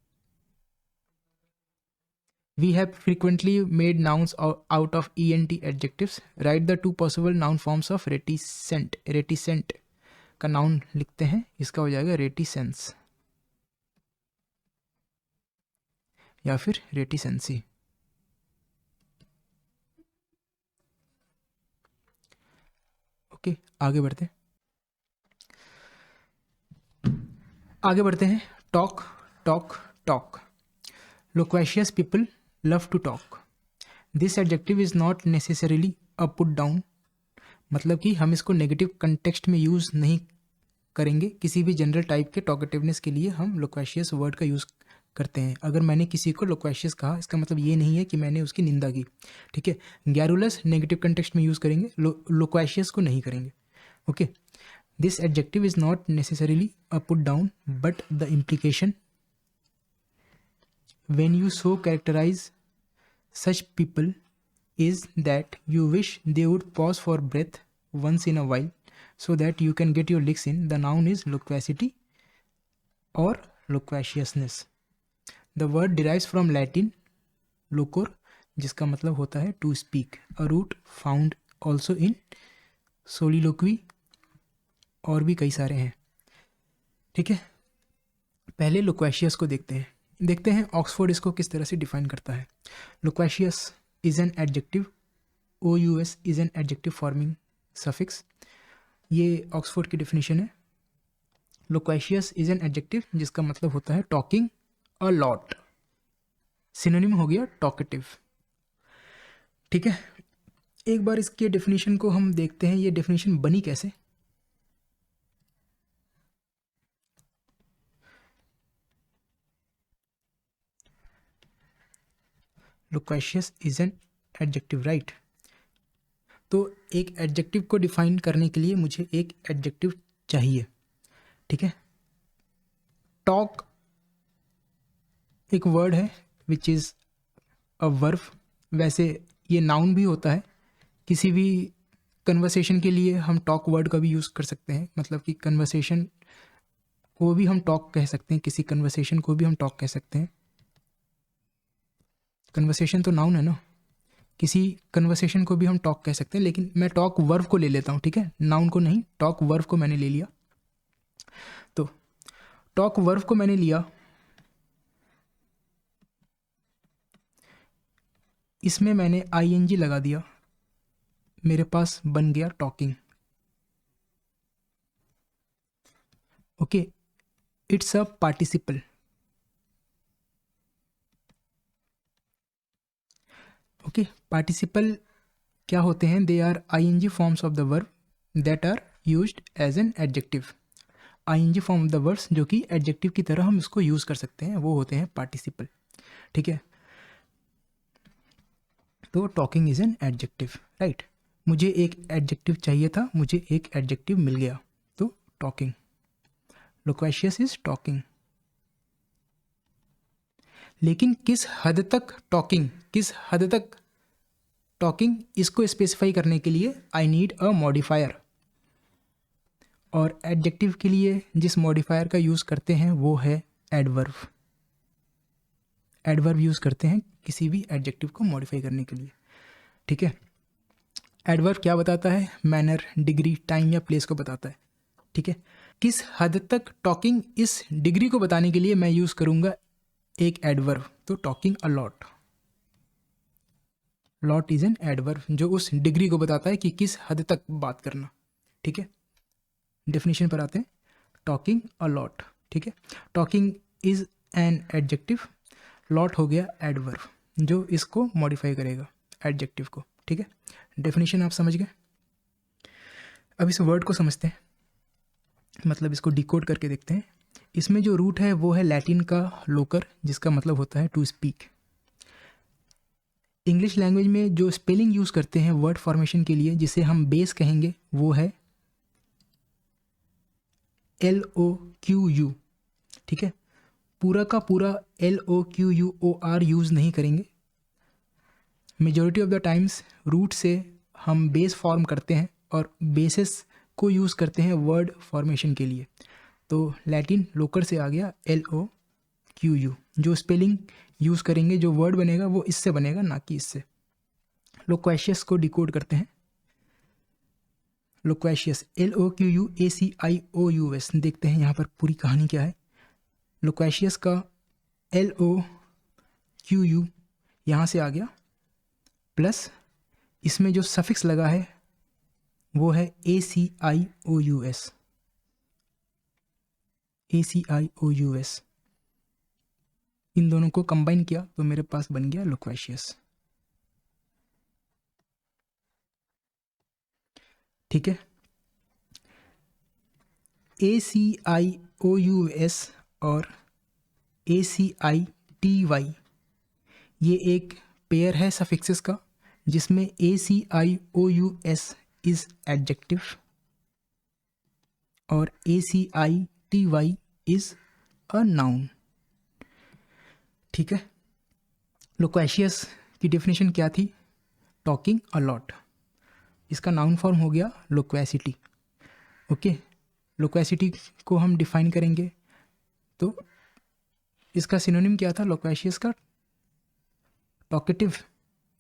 We have frequently made nouns out of ENT adjectives. Write the two possible noun forms of reticent. Reticent का नाउन लिखते हैं, इसका हो जाएगा रेटिसेंस या फिर रेटिसेंसी। ओके, आगे बढ़ते हैं। Talk talk talk. Loquacious people love to talk. This adjective is not necessarily a put down, मतलब कि हम इसको नेगेटिव कंटेक्स्ट में यूज नहीं करेंगे किसी भी जनरल टाइप के टॉकेटिवनेस के लिए हम लोक्वेशियस वर्ड का यूज़ करते हैं। अगर मैंने किसी को लोक्वेशियस कहा इसका मतलब ये नहीं है कि मैंने उसकी निंदा की, ठीक है। गैरुलस नेगेटिव कंटेक्स्ट में यूज़ करेंगे, लोक्वेशियस को नहीं करेंगे, okay. This adjective is not necessarily a put down but the implication when you so characterise such people is that you wish they would pause for breath once in a while so that you can get your licks in. The noun is loquacity or loquaciousness. The word derives from Latin locor जिसका मतलब होता है to speak, a root found also in soliloquy और भी कई सारे हैं, ठीक है। पहले लोक्वेशियस को देखते हैं ऑक्सफोर्ड इसको किस तरह से डिफाइन करता है। Loquacious is an adjective, OUS is an adjective forming suffix. ये ऑक्सफोर्ड की डिफिनीशन है। लोक्वेशियस इज एन एडजेक्टिव जिसका मतलब होता है टॉकिंग अ लॉट, सिनोनिम हो गया टॉकेटिव, ठीक है। एक बार इसके डेफिनेशन को हम देखते हैं, ये डेफिनेशन बनी कैसे। लोक्वेशियस इज एन एडजेक्टिव, राइट। तो एक एडजेक्टिव को डिफाइन करने के लिए मुझे एक एडजेक्टिव चाहिए, ठीक है। टॉक एक वर्ड है विच इज़ अ वर्ब, वैसे ये नाउन भी होता है। किसी भी कन्वर्सेशन के लिए हम टॉक वर्ड का भी यूज़ कर सकते हैं, मतलब कि कन्वर्सेशन को भी हम टॉक कह सकते हैं, किसी कन्वर्सेशन को भी हम टॉक कह सकते हैं। कन्वर्सेशन तो नाउन है ना, किसी कन्वर्सेशन को भी हम टॉक कह सकते हैं, लेकिन मैं टॉक वर्ब को ले लेता हूँ, ठीक है, नाउन को नहीं। टॉक वर्ब को मैंने ले लिया, तो टॉक वर्ब को मैंने लिया, इसमें मैंने ING लगा दिया, मेरे पास बन गया talking, okay. It's a participle, okay. Participle क्या होते हैं? They are ING forms of the verb that are used as an adjective. ING form of the verbs जो कि एडजेक्टिव की तरह हम इसको यूज़ कर सकते हैं, वो होते हैं पार्टिसिपल, ठीक है। तो talking is an adjective, right. मुझे एक एडजेक्टिव चाहिए था, मुझे एक एडजेक्टिव मिल गया, तो टॉकिंग। लोक्वेशियस is talking. लेकिन किस हद तक टॉकिंग, किस हद तक टॉकिंग, इसको स्पेसिफाई करने के लिए आई नीड अ मॉडिफायर। और एडजेक्टिव के लिए जिस मॉडिफायर का यूज़ करते हैं वो है एडवर्ब। एडवर्ब यूज़ करते हैं किसी भी एडजेक्टिव को मॉडिफाई करने के लिए, ठीक है। एडवर्ब क्या बताता है? मैनर, डिग्री, टाइम या प्लेस को बताता है, ठीक है। किस हद तक टॉकिंग, इस डिग्री को बताने के लिए मैं यूज़ करूँगा एक एडवर्ब, तो talking a lot. Lot is an adverb जो उस डिग्री को बताता है कि किस हद तक बात करना, ठीक है। डेफिनेशन पर आते हैं, टॉकिंग अ लॉट, ठीक है। Talking is an adjective, lot हो गया एडवर्ब जो इसको मॉडिफाई करेगा एडजेक्टिव को, ठीक है। डेफिनेशन आप समझ गए। अब इस वर्ड को समझते हैं, मतलब इसको डिकोड करके देखते हैं। इसमें जो रूट है वो है लैटिन का लोकर जिसका मतलब होता है टू स्पीक। इंग्लिश लैंग्वेज में जो स्पेलिंग यूज़ करते हैं वर्ड फॉर्मेशन के लिए, जिसे हम बेस कहेंगे, वो है LOQU, ठीक है। पूरा का पूरा LOQUOR यूज़ नहीं करेंगे। Majority of the times root से हम बेस फॉर्म करते हैं और बेसिस को यूज़ करते हैं वर्ड फॉर्मेशन के लिए। तो लैटिन लोकर से आ गया LOQU। जो स्पेलिंग यूज़ करेंगे, जो वर्ड बनेगा वो इससे बनेगा, ना कि इससे। लोक्वेशियस को डिकोड करते हैं। लोक्वेशियस LOQUACIOUS, देखते हैं यहाँ पर पूरी कहानी क्या है। लोक्वेशियस का LOQU यहाँ से आ गया, प्लस इसमें जो सफिक्स लगा है वो है ACIOUS। ACIOUS, इन दोनों को कंबाइन किया तो मेरे पास बन गया लोक्वेशियस, ठीक है। ACIOUS और ACITY ये एक पेयर है सफिक्सेस का, जिसमें ACIOUS इज एडजेक्टिव और ACITY इज अ नाउन। ठीक है, लोक्वेशियस की डेफिनेशन क्या थी? Talking a lot. इसका नाउन फॉर्म हो गया लोक्वेसिटी। ओके, लोक्वेसिटी को हम डिफाइन करेंगे तो इसका सिनोनिम क्या था लोक्वेशियस का? टॉकेटिव।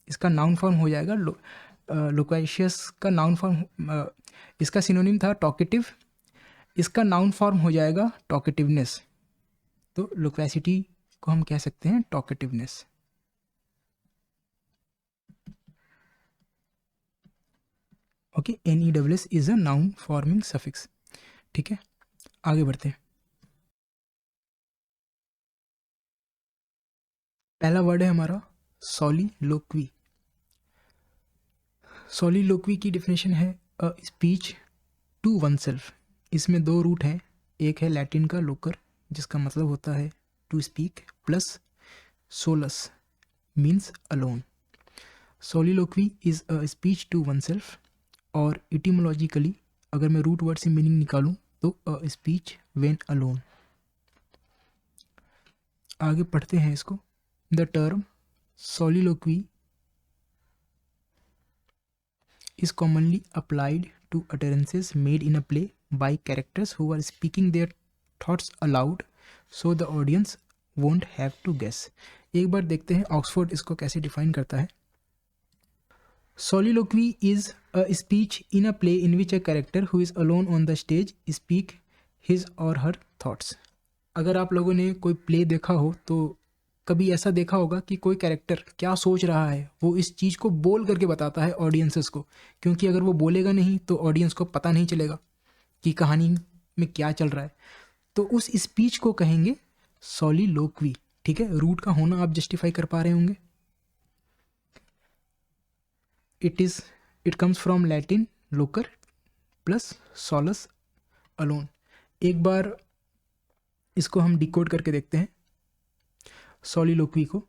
इसका नाउन फॉर्म हो जाएगा लोक्वेशियस का नाउन फॉर्म, इसका सिनोनिम था टॉकेटिव, इसका नाउन फॉर्म हो जाएगा टॉकेटिवनेस। तो लोक्वेसिटी को हम कह सकते हैं talkativeness. Okay, NEWS is a noun forming suffix. ठीक है, आगे बढ़ते हैं। पहला वर्ड है हमारा सॉलिलोक्वी। सॉलिलोक्वी की डेफिनेशन है a speech to oneself. इसमें दो रूट हैं, एक है लैटिन का लोकर जिसका मतलब होता है to speak, plus solus means alone. Soliloquy is a speech to oneself, और इटिमोलॉजिकली अगर मैं रूट वर्ड से मीनिंग निकालूं तो अ स्पीच व्हेन अलोन। आगे पढ़ते हैं इसको। The term soliloquy is commonly applied to utterances made in a play by characters who are speaking their thoughts aloud so the audience won't have to guess। एक बार देखते हैं Oxford इसको कैसे define करता है। Soliloquy is a speech in a play in which a character who is alone on the stage speak his or her thoughts। अगर आप लोगों ने कोई प्ले देखा हो तो कभी ऐसा देखा होगा कि कोई कैरेक्टर क्या सोच रहा है वो इस चीज़ को बोल करके बताता है ऑडियंसेस को, क्योंकि अगर वो बोलेगा नहीं तो ऑडियंस को पता नहीं चलेगा कि कहानी में क्या चल रहा है। तो उस स्पीच को कहेंगे सॉलिलोक्वी। ठीक है, रूट का होना आप जस्टिफाई कर पा रहे होंगे। It comes from Latin loquor plus solus alone. एक बार इसको हम डिकोड करके देखते हैं सॉलिलोक्वी को।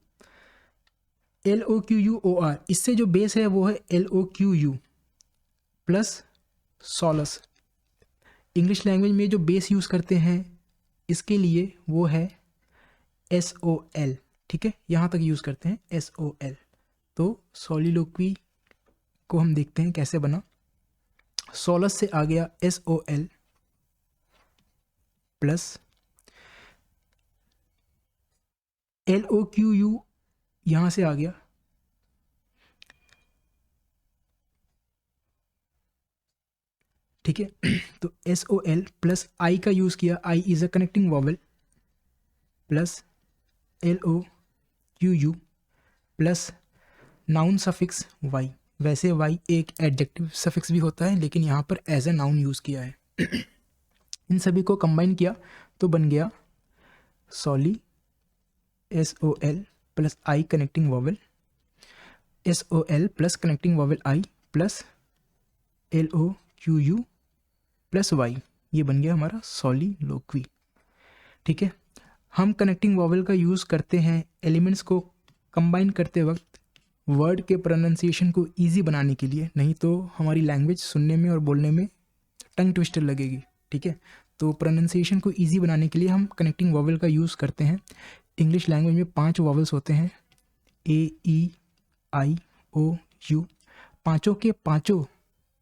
LOQUOR, इससे जो बेस है वो है LOQU प्लस सॉलस। इंग्लिश लैंग्वेज में जो बेस यूज़ करते हैं इसके लिए वो है SOL। ठीक है, यहाँ तक यूज़ करते हैं SOL। तो सॉलिलोक्वी को हम देखते हैं कैसे बना। सॉलस से आ गया SOL प्लस LOQU यहाँ से आ गया, ठीक है। तो SOL प्लस I का यूज़ किया, I is a connecting vowel, plus LOQU plus noun suffix Y। वैसे Y एक एडजेक्टिव सफिक्स भी होता है लेकिन यहाँ पर एज ए नाउन यूज़ किया है। इन सभी को कंबाइन किया तो बन गया सॉली SOL plus I connecting vowel, SOL plus connecting vowel I plus LOQU plus Y। ये बन गया हमारा सॉलिलोक्वी। ठीक है, हम कनेक्टिंग वॉवल का यूज़ करते हैं एलिमेंट्स को कंबाइन करते वक्त वर्ड के प्रोनाउंसिएशन को इजी बनाने के लिए, नहीं तो हमारी लैंग्वेज सुनने में और बोलने में टंग ट्विस्टर लगेगी। ठीक है, तो प्रोनाउंसिएशन को इजी बनाने के लिए हम कनेक्टिंग वॉवल का यूज़ करते हैं। इंग्लिश लैंग्वेज में 5 वॉवल्स होते हैं, AEIOU। पाँचों के पाँचों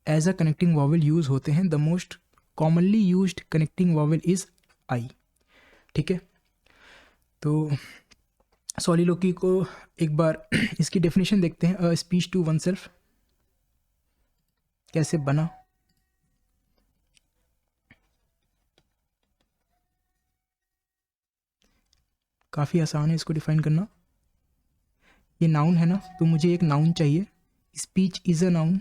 as a connecting vowel use होते हैं। The most commonly used connecting vowel is I। ठीक है, तो सॉलिलोक्वी को एक बार इसकी डेफिनेशन देखते हैं। A speech to oneself कैसे बना। काफ़ी आसान है इसको डिफाइन करना। ये नाउन है ना, तो मुझे एक नाउन चाहिए। Speech is a noun.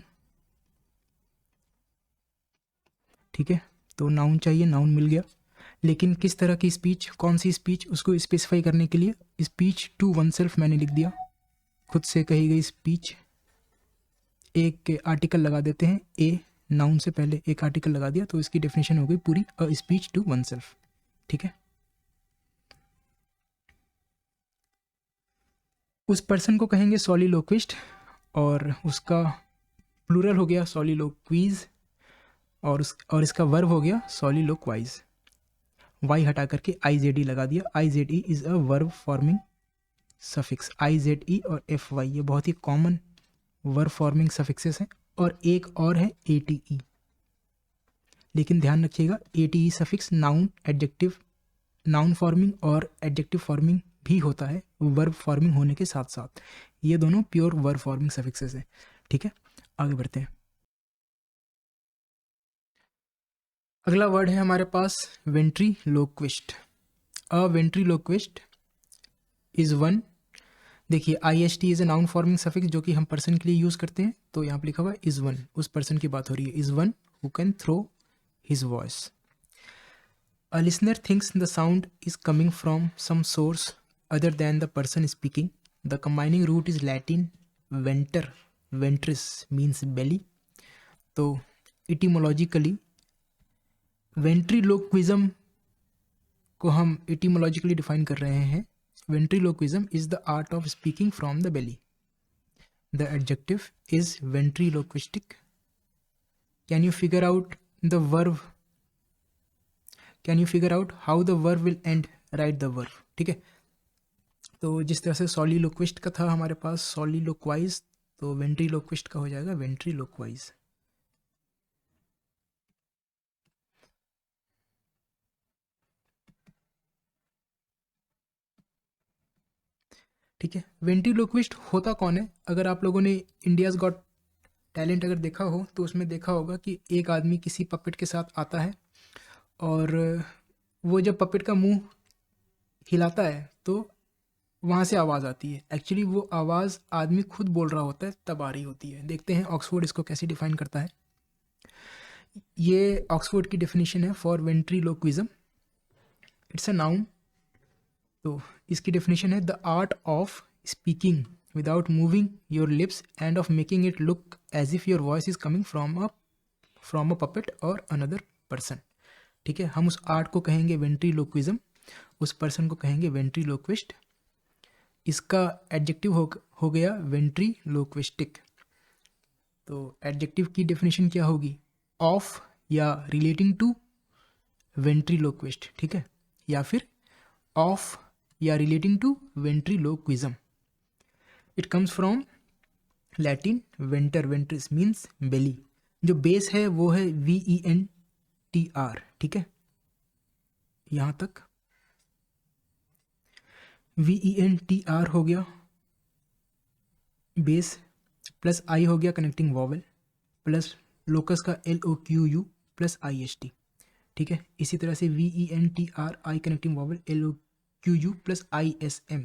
ठीक है, तो नाउन चाहिए, नाउन मिल गया। लेकिन किस तरह की स्पीच, कौन सी स्पीच, उसको स्पेसिफाई करने के लिए स्पीच टू वन सेल्फ मैंने लिख दिया, खुद से कही गई स्पीच। एक आर्टिकल लगा देते हैं, ए नाउन से पहले एक आर्टिकल लगा दिया तो इसकी डेफिनेशन हो गई पूरी, a speech to oneself. ठीक है, उस पर्सन को कहेंगे सॉलिलोक्विस्ट, और उसका प्लूरल हो गया सॉलिलोक्वीज, और इसका वर्ब हो गया सॉलिलोक्वाइज। वाई हटा करके आई जेड ई लगा दिया। I Z E is a verb forming suffix. I Z E और एफ वाई ये बहुत ही कॉमन वर्ब फॉर्मिंग सफिक्सेस हैं। और एक और है ए टी ई, लेकिन ध्यान रखिएगा A T E suffix noun adjective, noun forming और एडजेक्टिव फॉर्मिंग भी होता है वर्ब फॉर्मिंग होने के साथ साथ। ये दोनों प्योर वर्ब फॉर्मिंग सफिक्सेस हैं। ठीक है, आगे बढ़ते हैं। अगला वर्ड है हमारे पास वेंट्रीलोक्विस्ट। अ वेंट्रीलोक्विस्ट इज वन, देखिए I S T is a noun forming suffix जो कि हम पर्सन के लिए यूज करते हैं, तो यहाँ पे लिखा हुआ है इज वन, उस पर्सन की बात हो रही है। Is one who can throw his voice. A listener thinks the sound is coming from some source other than the person speaking. The combining root is Latin venter, ventris means belly. तो etymologically वेंट्रीलोक्विज्म को हम इटीमोलॉजिकली define कर रहे हैं। Ventriloquism is the art of speaking from the belly. The adjective is ventriloquistic. Can you figure out the verb, can you figure out how the verb will end, right the verb. ठीक है, तो जिस तरह से सॉलिलोक्विस्ट का था हमारे पास सॉलिलोक्वाइज, तो वेंट्रीलोक्विस्ट का हो जाएगा वेंट्रीलोक्वाइज। ठीक है, वेंट्रीलोक्विस्ट होता कौन है? अगर आप लोगों ने इंडियाज गॉट टैलेंट अगर देखा हो तो उसमें देखा होगा कि एक आदमी किसी पपेट के साथ आता है और वो जब पपेट का मुंह हिलाता है तो वहाँ से आवाज़ आती है। एक्चुअली वो आवाज़ आदमी खुद बोल रहा होता है तब आ रही होती है। देखते हैं ऑक्सफोर्ड इसको कैसे डिफाइन करता है। ये ऑक्सफोर्ड की डेफिनेशन है for ventriloquism. It's a noun, तो इसकी डेफिनेशन है the art of speaking without moving your lips and of making it look as if your voice is coming from a puppet और another person. ठीक है, हम उस art को कहेंगे वेंट्रीलोक्विज्म, उस पर्सन को कहेंगे वेंट्रीलोक्विस्ट। इसका एडजेक्टिव हो गया वेंट्रीलोक्विस्टिक। तो एडजेक्टिव की डेफिनेशन क्या होगी? ऑफ या रिलेटिंग टू वेंट्रीलोक्विस्ट। ठीक है, या फिर ऑफ या relating to ventriloquism. It comes from Latin venter, ventris means belly. जो बेस है वो है VENTR। ठीक है, यहाँ तक VENTR हो गया बेस, प्लस आई हो गया कनेक्टिंग वॉवल, प्लस लोकस का LOQU प्लस IST। ठीक है, इसी तरह से VENTR I connecting vowel LOQU plus ISM।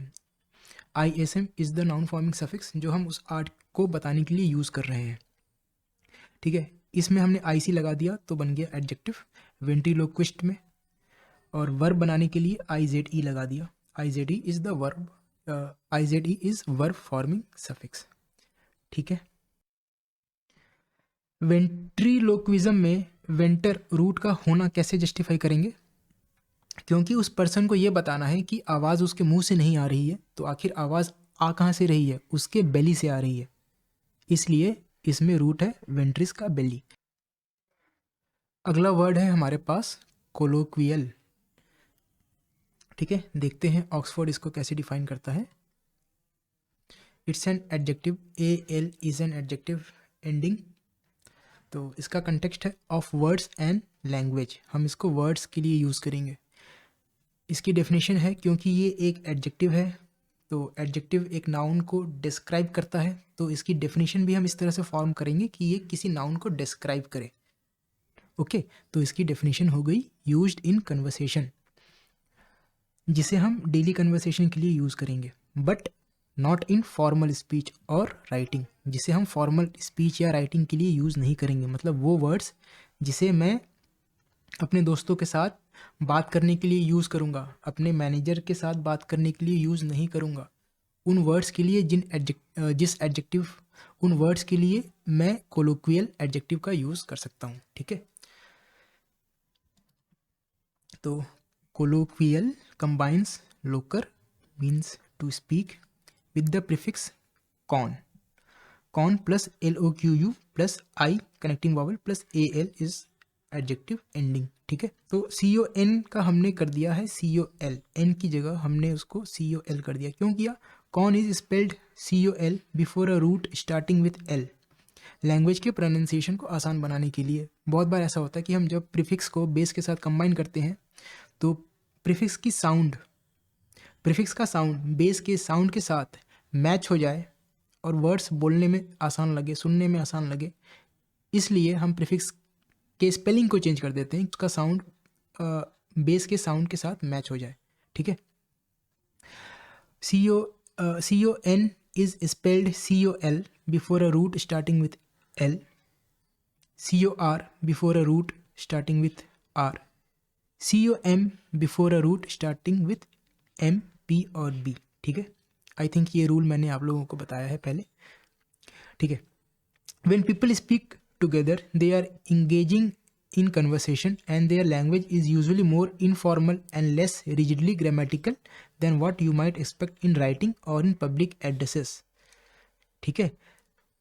ISM is the noun forming suffix जो हम उस आर्ट को बताने के लिए यूज़ कर रहे हैं। ठीक है, इसमें हमने IC लगा दिया तो बन गया एडजेक्टिव वेंट्रीलोक्विस्ट में, और वर्ब बनाने के लिए IZE लगा दिया। IZE is the verb, IZE is verb forming suffix. ठीक है, वेंट्रीलोक्विज्म में वेंटर रूट का होना कैसे जस्टिफाई करेंगे? क्योंकि उस पर्सन को ये बताना है कि आवाज़ उसके मुंह से नहीं आ रही है, तो आखिर आवाज़ आ कहाँ से रही है? उसके बेली से आ रही है, इसलिए इसमें रूट है वेंट्रिस का बेली। अगला वर्ड है हमारे पास कोलोक्वियल। ठीक है, देखते हैं ऑक्सफोर्ड इसको कैसे डिफाइन करता है। It's an adjective, AL is an adjective ending. तो इसका कंटेक्स्ट है ऑफ वर्ड्स एंड लैंग्वेज, हम इसको वर्ड्स के लिए यूज़ करेंगे। इसकी डेफिनेशन है, क्योंकि ये एक एडजेक्टिव है तो एडजेक्टिव एक नाउन को डिस्क्राइब करता है, तो इसकी डेफिनेशन भी हम इस तरह से फॉर्म करेंगे कि ये किसी नाउन को डिस्क्राइब करे। ओके, तो इसकी डेफिनेशन हो गई यूज्ड इन कन्वर्सेशन, जिसे हम डेली कन्वर्सेशन के लिए यूज़ करेंगे, but not in formal speech और राइटिंग, जिसे हम फॉर्मल स्पीच या राइटिंग के लिए यूज़ नहीं करेंगे। मतलब वो वर्ड्स जिसे मैं अपने दोस्तों के साथ बात करने के लिए यूज़ करूँगा, अपने मैनेजर के साथ बात करने के लिए यूज़ नहीं करूँगा। उन वर्ड्स के लिए जिस एडजेक्टिव उन वर्ड्स के लिए मैं कोलोक्वियल एडजेक्टिव का यूज़ कर सकता हूँ, ठीक है। तो colloquial combines loquor means to speak with the prefix con, con plus LOQU plus I connecting vowel plus AL is adjective ending, ठीक है। तो CON का हमने कर दिया है COL, N की जगह हमने उसको COL कर दिया। क्यों किया? Con is spelled COL before a root starting with L, language के प्रोनाउंसिएशन को आसान बनाने के लिए। बहुत बार ऐसा होता है कि हम जब प्रीफिक्स को बेस के साथ कंबाइन करते हैं तो प्रीफिक्स का साउंड बेस के साउंड के साथ मैच हो जाए और वर्ड्स बोलने में आसान लगे, सुनने में आसान लगे, इसलिए हम प्रीफिक्स के स्पेलिंग को चेंज कर देते हैं, उसका साउंड बेस के साउंड के साथ मैच हो जाए, ठीक है। CON is spelled COL before a root starting with L, COR before a root starting with R, COM before a root starting with M, P और B, ठीक है। आई थिंक ये रूल मैंने आप लोगों को बताया है पहले, ठीक है। When people speak together, they are engaging in conversation and their language is usually more informal and less rigidly grammatical than what you might expect in writing or in public addresses, ठीक है।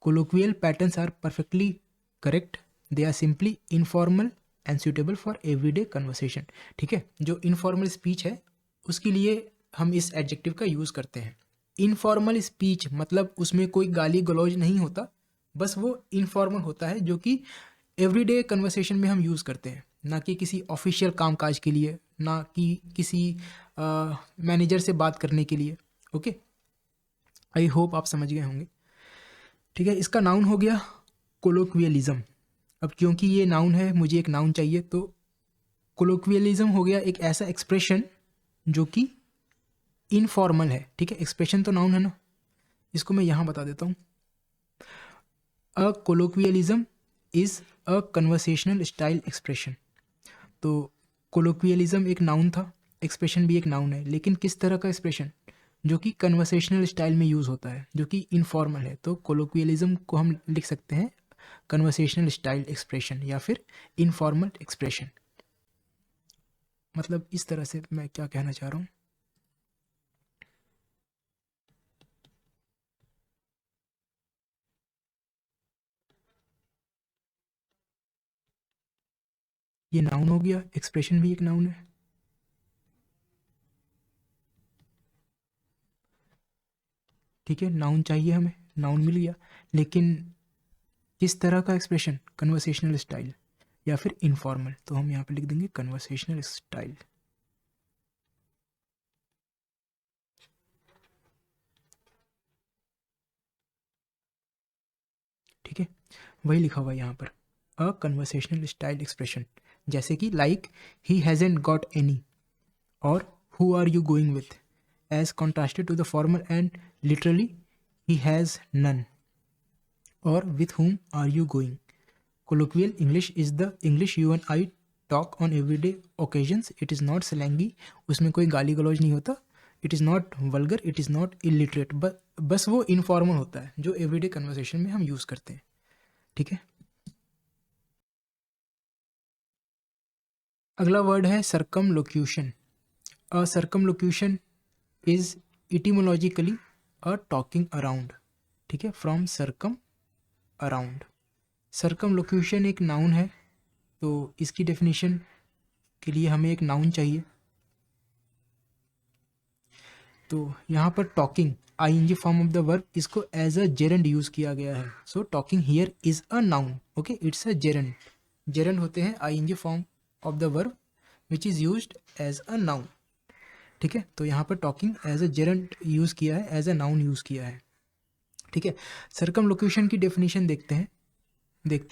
Colloquial patterns are perfectly correct. They are simply informal and suitable for everyday conversation, ठीक है। जो informal speech है उसके लिए हम इस एडजेक्टिव का यूज़ करते हैं। इनफॉर्मल स्पीच मतलब उसमें कोई गाली गलौज नहीं होता, बस वो इनफॉर्मल होता है जो कि एवरीडे कन्वर्सेशन में हम यूज़ करते हैं, ना कि किसी ऑफिशियल कामकाज के लिए, ना कि किसी मैनेजर से बात करने के लिए, ओके। आई होप आप समझ गए होंगे, ठीक है। इसका नाउन हो गया कोलोक्वियलिज्म। अब क्योंकि ये नाउन है मुझे एक नाउन चाहिए, तो कोलोक्वियलिज्म हो गया एक ऐसा एक्सप्रेशन जो कि इनफॉर्मल है, ठीक है। एक्सप्रेशन तो नाउन है ना, इसको मैं यहाँ बता देता हूँ। A colloquialism is a conversational style expression. तो कोलोक्वियलिज्म एक नाउन था, एक्सप्रेशन भी एक नाउन है, लेकिन किस तरह का एक्सप्रेशन? जो कि कन्वर्सेशनल स्टाइल में यूज़ होता है, जो कि इनफॉर्मल है। तो कोलोक्वियलिज्म को हम लिख सकते हैं कन्वर्सेशनल स्टाइल एक्सप्रेशन या फिर इनफॉर्मल एक्सप्रेशन। मतलब इस तरह से मैं क्या कहना चाह रहा हूँ, ये नाउन हो गया, एक्सप्रेशन भी एक नाउन है, ठीक है। नाउन चाहिए हमें, नाउन मिल गया, लेकिन किस तरह का एक्सप्रेशन? कन्वर्सेशनल स्टाइल या फिर इनफॉर्मल। तो हम यहाँ पे लिख देंगे कन्वर्सेशनल स्टाइल, ठीक है। वही लिखा हुआ है यहाँ पर, अ कन्वर्सेशनल स्टाइल एक्सप्रेशन, जैसे कि like he hasn't got any or who are you going with, as contrasted to the formal and literally he has none or with whom are you going. Colloquial English is the English you and I talk on everyday occasions. It is not slangy, उसमें कोई गाली गलौज नहीं होता। It is not vulgar, it is not illiterate, बस वो informal होता है जो एवरीडे कन्वर्सेशन में हम यूज़ करते हैं, ठीक है। अगला वर्ड है circumlocution. A circumlocution is इटिमोलॉजिकली a talking around, ठीक है, फ्रॉम सर्कम अराउंड। सर्कमलोक्यूशन एक नाउन है, तो इसकी डेफिनेशन के लिए हमें एक नाउन चाहिए। तो यहाँ पर talking I N G form of the verb, इसको एज अ जेरेंड यूज किया गया है। So talking here is a noun, okay, it's a gerund. Gerund होते हैं I N G form of the verb which is used as a noun, ठीक है। तो यहाँ पर talking as a gerund use किया है, एज अ नाउन यूज किया है, ठीक है। सर्कमलोक्यूशन की डेफिनेशन देखते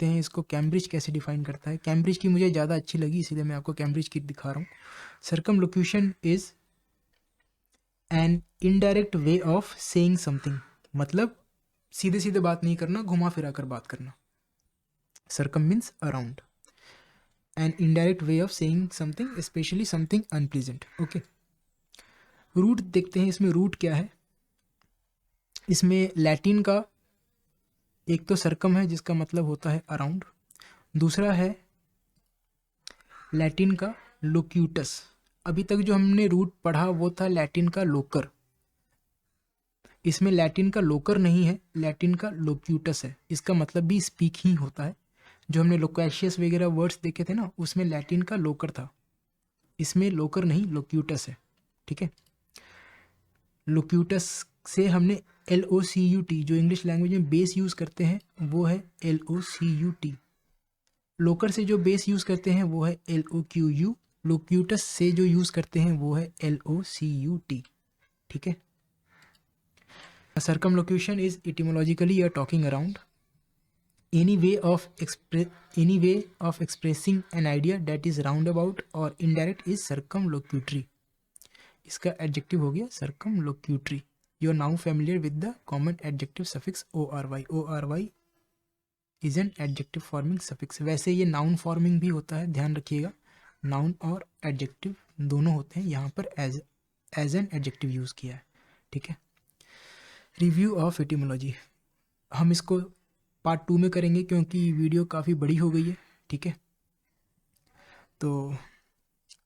हैं इसको कैम्ब्रिज कैसे डिफाइन करता है। कैम्ब्रिज की मुझे ज़्यादा अच्छी लगी, इसीलिए मैं आपको कैम्ब्रिज की दिखा रहा हूँ। Circumlocution is an indirect way of saying something, मतलब सीधे सीधे बात नहीं करना, घुमा फिरा कर बात करना। Circum means around, an indirect way of saying something, especially something unpleasant, okay. Root देखते हैं, इसमें रूट क्या है। इसमें लैटिन का एक तो सरकम है जिसका मतलब होता है अराउंड, दूसरा है लैटिन का लोक्यूटस। अभी तक जो हमने रूट पढ़ा वो था लैटिन का लोकर, इसमें लैटिन का लोकर नहीं है, लैटिन का लोक्यूटस है। इसका मतलब भी स्पीक ही होता है। जो हमने लोकेशियस वगैरह वर्ड्स देखे थे ना, उसमें लैटिन का लोकर था, इसमें लोकर नहीं लोक्यूटस है। ठीक है, लोक्यूटस से हमने LOCUT, जो इंग्लिश लैंग्वेज में बेस यूज़ करते हैं वो है LOCUT। लोकर से जो बेस यूज़ करते हैं वो है LOQU। लोक्यूटस से जो यूज़ करते हैं वो है LOCUT। ठीक है, circumlocution is etymologically a talking around, any way of expressing an idea that is roundabout or indirect is circumlocutory। इसका एडजेक्टिव हो गया circumlocutory। You are now familiar with the common adjective suffix ORY। ORY is an adjective forming suffix। वैसे ये noun forming भी होता है, ध्यान रखिएगा, नाउन और एडजेक्टिव दोनों होते हैं, यहाँ पर एज एन एडजेक्टिव यूज़ किया है। ठीक है, रिव्यू ऑफ एटिमोलॉजी हम इसको पार्ट 2 में करेंगे क्योंकि वीडियो काफ़ी बड़ी हो गई है। ठीक है, तो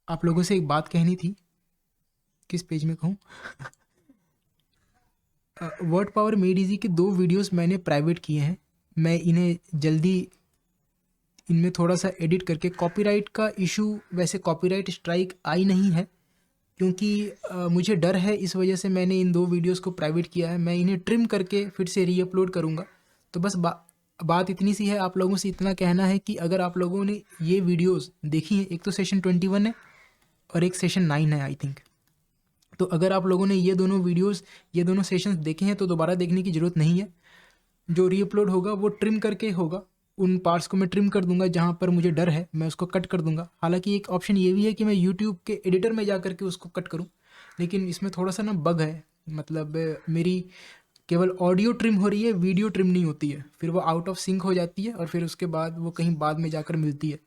आप लोगों से एक बात कहनी थी, किस पेज में कहूँ वर्ड पावर मेड इजी के 2 वीडियोस मैंने प्राइवेट किए हैं, मैं इन्हें जल्दी इनमें थोड़ा सा एडिट करके, कॉपीराइट का इशू, वैसे कॉपीराइट स्ट्राइक आई नहीं है क्योंकि मुझे डर है, इस वजह से मैंने इन 2 वीडियोस को प्राइवेट किया है। मैं इन्हें ट्रिम करके फिर से रीअपलोड करूँगा। तो बस बात इतनी सी है, आप लोगों से इतना कहना है कि अगर आप लोगों ने ये वीडियोस देखी हैं, एक तो सेशन 21 है और एक सेशन 9 है आई थिंक, तो अगर आप लोगों ने ये दोनों वीडियोस, ये दोनों सेशंस देखे हैं तो दोबारा देखने की ज़रूरत नहीं है। जो रीअपलोड होगा वो ट्रिम करके होगा, उन पार्ट्स को मैं ट्रिम कर दूंगा जहाँ पर मुझे डर है, मैं उसको कट कर दूंगा। हालांकि एक ऑप्शन ये भी है कि मैं यूट्यूब के एडिटर में जा करके उसको कट करूँ, लेकिन इसमें थोड़ा सा ना बग है, मतलब मेरी केवल ऑडियो ट्रिम हो रही है, वीडियो ट्रिम नहीं होती है, फिर वो आउट ऑफ सिंक हो जाती है और फिर उसके बाद वो कहीं बाद में जाकर मिलती है।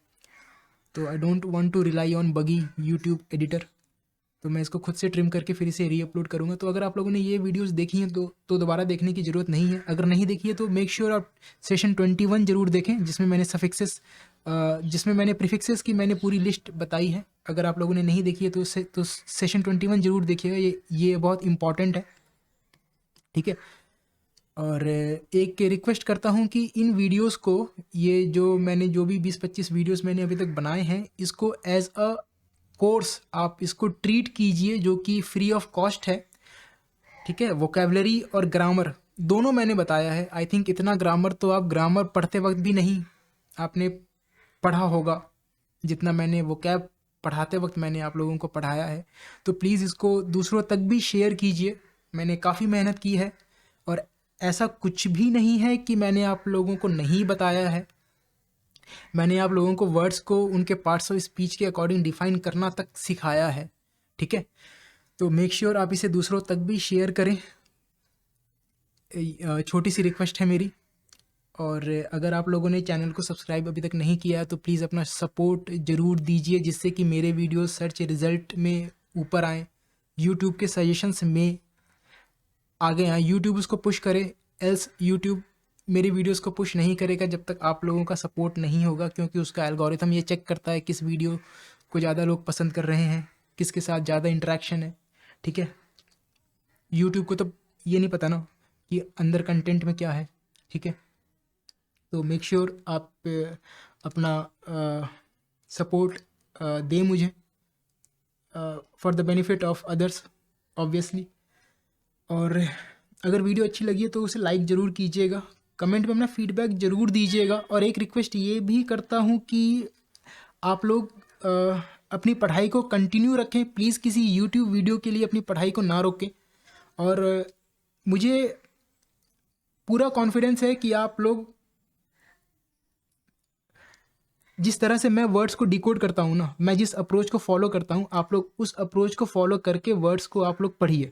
तो I don't want to rely on buggy YouTube editor, तो मैं इसको खुद से ट्रिम करके फिर इसे रीअपलोड करूँगा। तो अगर आप लोगों ने ये वीडियोस देखी हैं तो दोबारा देखने की ज़रूरत नहीं है। अगर नहीं देखी है तो मेक श्योर आप सेशन 21 ज़रूर देखें, जिसमें मैंने सफिक्सेस, जिसमें मैंने प्रीफिक्सेस की मैंने पूरी लिस्ट बताई है। अगर आप लोगों ने नहीं देखी है तो सेशन 21 ज़रूर देखिएगा, ये बहुत इंपॉर्टेंट है। ठीक है, और एक रिक्वेस्ट करता हूँ कि इन वीडियोस को, ये जो मैंने जो भी 20-25 वीडियोस मैंने अभी तक बनाए हैं, इसको एज अ कोर्स आप इसको ट्रीट कीजिए, जो कि फ्री ऑफ कॉस्ट है। ठीक है, वोकेबलरी और ग्रामर दोनों मैंने बताया है। आई थिंक इतना ग्रामर तो आप ग्रामर पढ़ते वक्त भी नहीं आपने पढ़ा होगा जितना मैंने वोकैब पढ़ाते वक्त मैंने आप लोगों को पढ़ाया है। तो प्लीज़ इसको दूसरों तक भी शेयर कीजिए, मैंने काफ़ी मेहनत की है और ऐसा कुछ भी नहीं है कि मैंने आप लोगों को नहीं बताया है। मैंने आप लोगों को वर्ड्स को उनके पार्ट्स ऑफ स्पीच के अकॉर्डिंग डिफाइन करना तक सिखाया है। ठीक है, तो मेक श्योर आप इसे दूसरों तक भी शेयर करें, छोटी सी रिक्वेस्ट है मेरी। और अगर आप लोगों ने चैनल को सब्सक्राइब अभी तक नहीं किया है तो प्लीज़ अपना सपोर्ट ज़रूर दीजिए, जिससे कि मेरे वीडियो सर्च रिज़ल्ट में ऊपर आएँ, यूट्यूब के सजेशंस में आगे आएँ, यूट्यूब उसको पुश करे। एल्स यूट्यूब मेरी वीडियोस को पुश नहीं करेगा जब तक आप लोगों का सपोर्ट नहीं होगा, क्योंकि उसका एल्गोरिथम ये चेक करता है किस वीडियो को ज़्यादा लोग पसंद कर रहे हैं, किसके साथ ज़्यादा इंटरेक्शन है। ठीक है, यूट्यूब को तो ये नहीं पता ना कि अंदर कंटेंट में क्या है। ठीक है, तो मेक श्योर आप अपना सपोर्ट दें मुझे for the benefit of others obviously. और अगर वीडियो अच्छी लगी है तो उसे लाइक ज़रूर कीजिएगा, कमेंट में अपना फीडबैक ज़रूर दीजिएगा। और एक रिक्वेस्ट ये भी करता हूँ कि आप लोग अपनी पढ़ाई को कंटिन्यू रखें, प्लीज़ किसी यूट्यूब वीडियो के लिए अपनी पढ़ाई को ना रोकें। और मुझे पूरा कॉन्फिडेंस है कि आप लोग, जिस तरह से मैं वर्ड्स को डिकोड करता हूँ ना, मैं जिस अप्रोच को फॉलो करता हूँ, आप लोग उस अप्रोच को फॉलो करके वर्ड्स को आप लोग पढ़िए।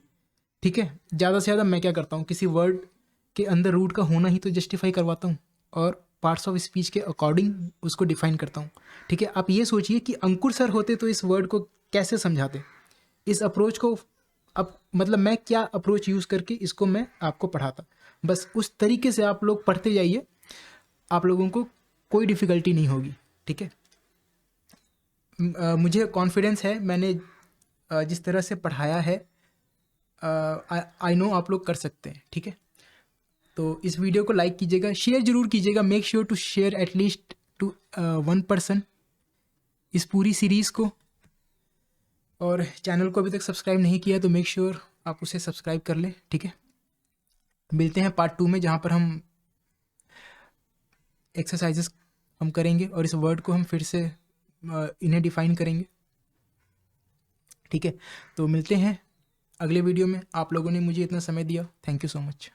ठीक है, ज़्यादा से ज़्यादा मैं क्या करता हूँ, किसी वर्ड के अंदर रूट का होना ही तो जस्टिफाई करवाता हूँ और पार्ट्स ऑफ स्पीच के अकॉर्डिंग उसको डिफाइन करता हूँ। ठीक है, आप ये सोचिए कि अंकुर सर होते तो इस वर्ड को कैसे समझाते, इस अप्रोच को अब मतलब मैं क्या अप्रोच यूज़ करके इसको मैं आपको पढ़ाता। बस उस तरीके से आप लोग पढ़ते जाइए, आप लोगों को कोई डिफ़िकल्टी नहीं होगी, ठीक है। मुझे कॉन्फिडेंस है, मैंने जिस तरह से पढ़ाया है, आई नो आप लोग कर सकते हैं, ठीक है। तो इस वीडियो को लाइक कीजिएगा, शेयर जरूर कीजिएगा, make sure to share at least to 1 person इस पूरी सीरीज़ को। और चैनल को अभी तक सब्सक्राइब नहीं किया तो मेक श्योर आप उसे सब्सक्राइब कर लें, ठीक है। मिलते हैं पार्ट 2 में, जहाँ पर हम एक्सरसाइजेस हम करेंगे और इस वर्ड को हम फिर से इन्हें डिफाइन करेंगे, ठीक है। तो मिलते हैं अगले वीडियो में। आप लोगों ने मुझे इतना समय दिया, थैंक यू सो मच।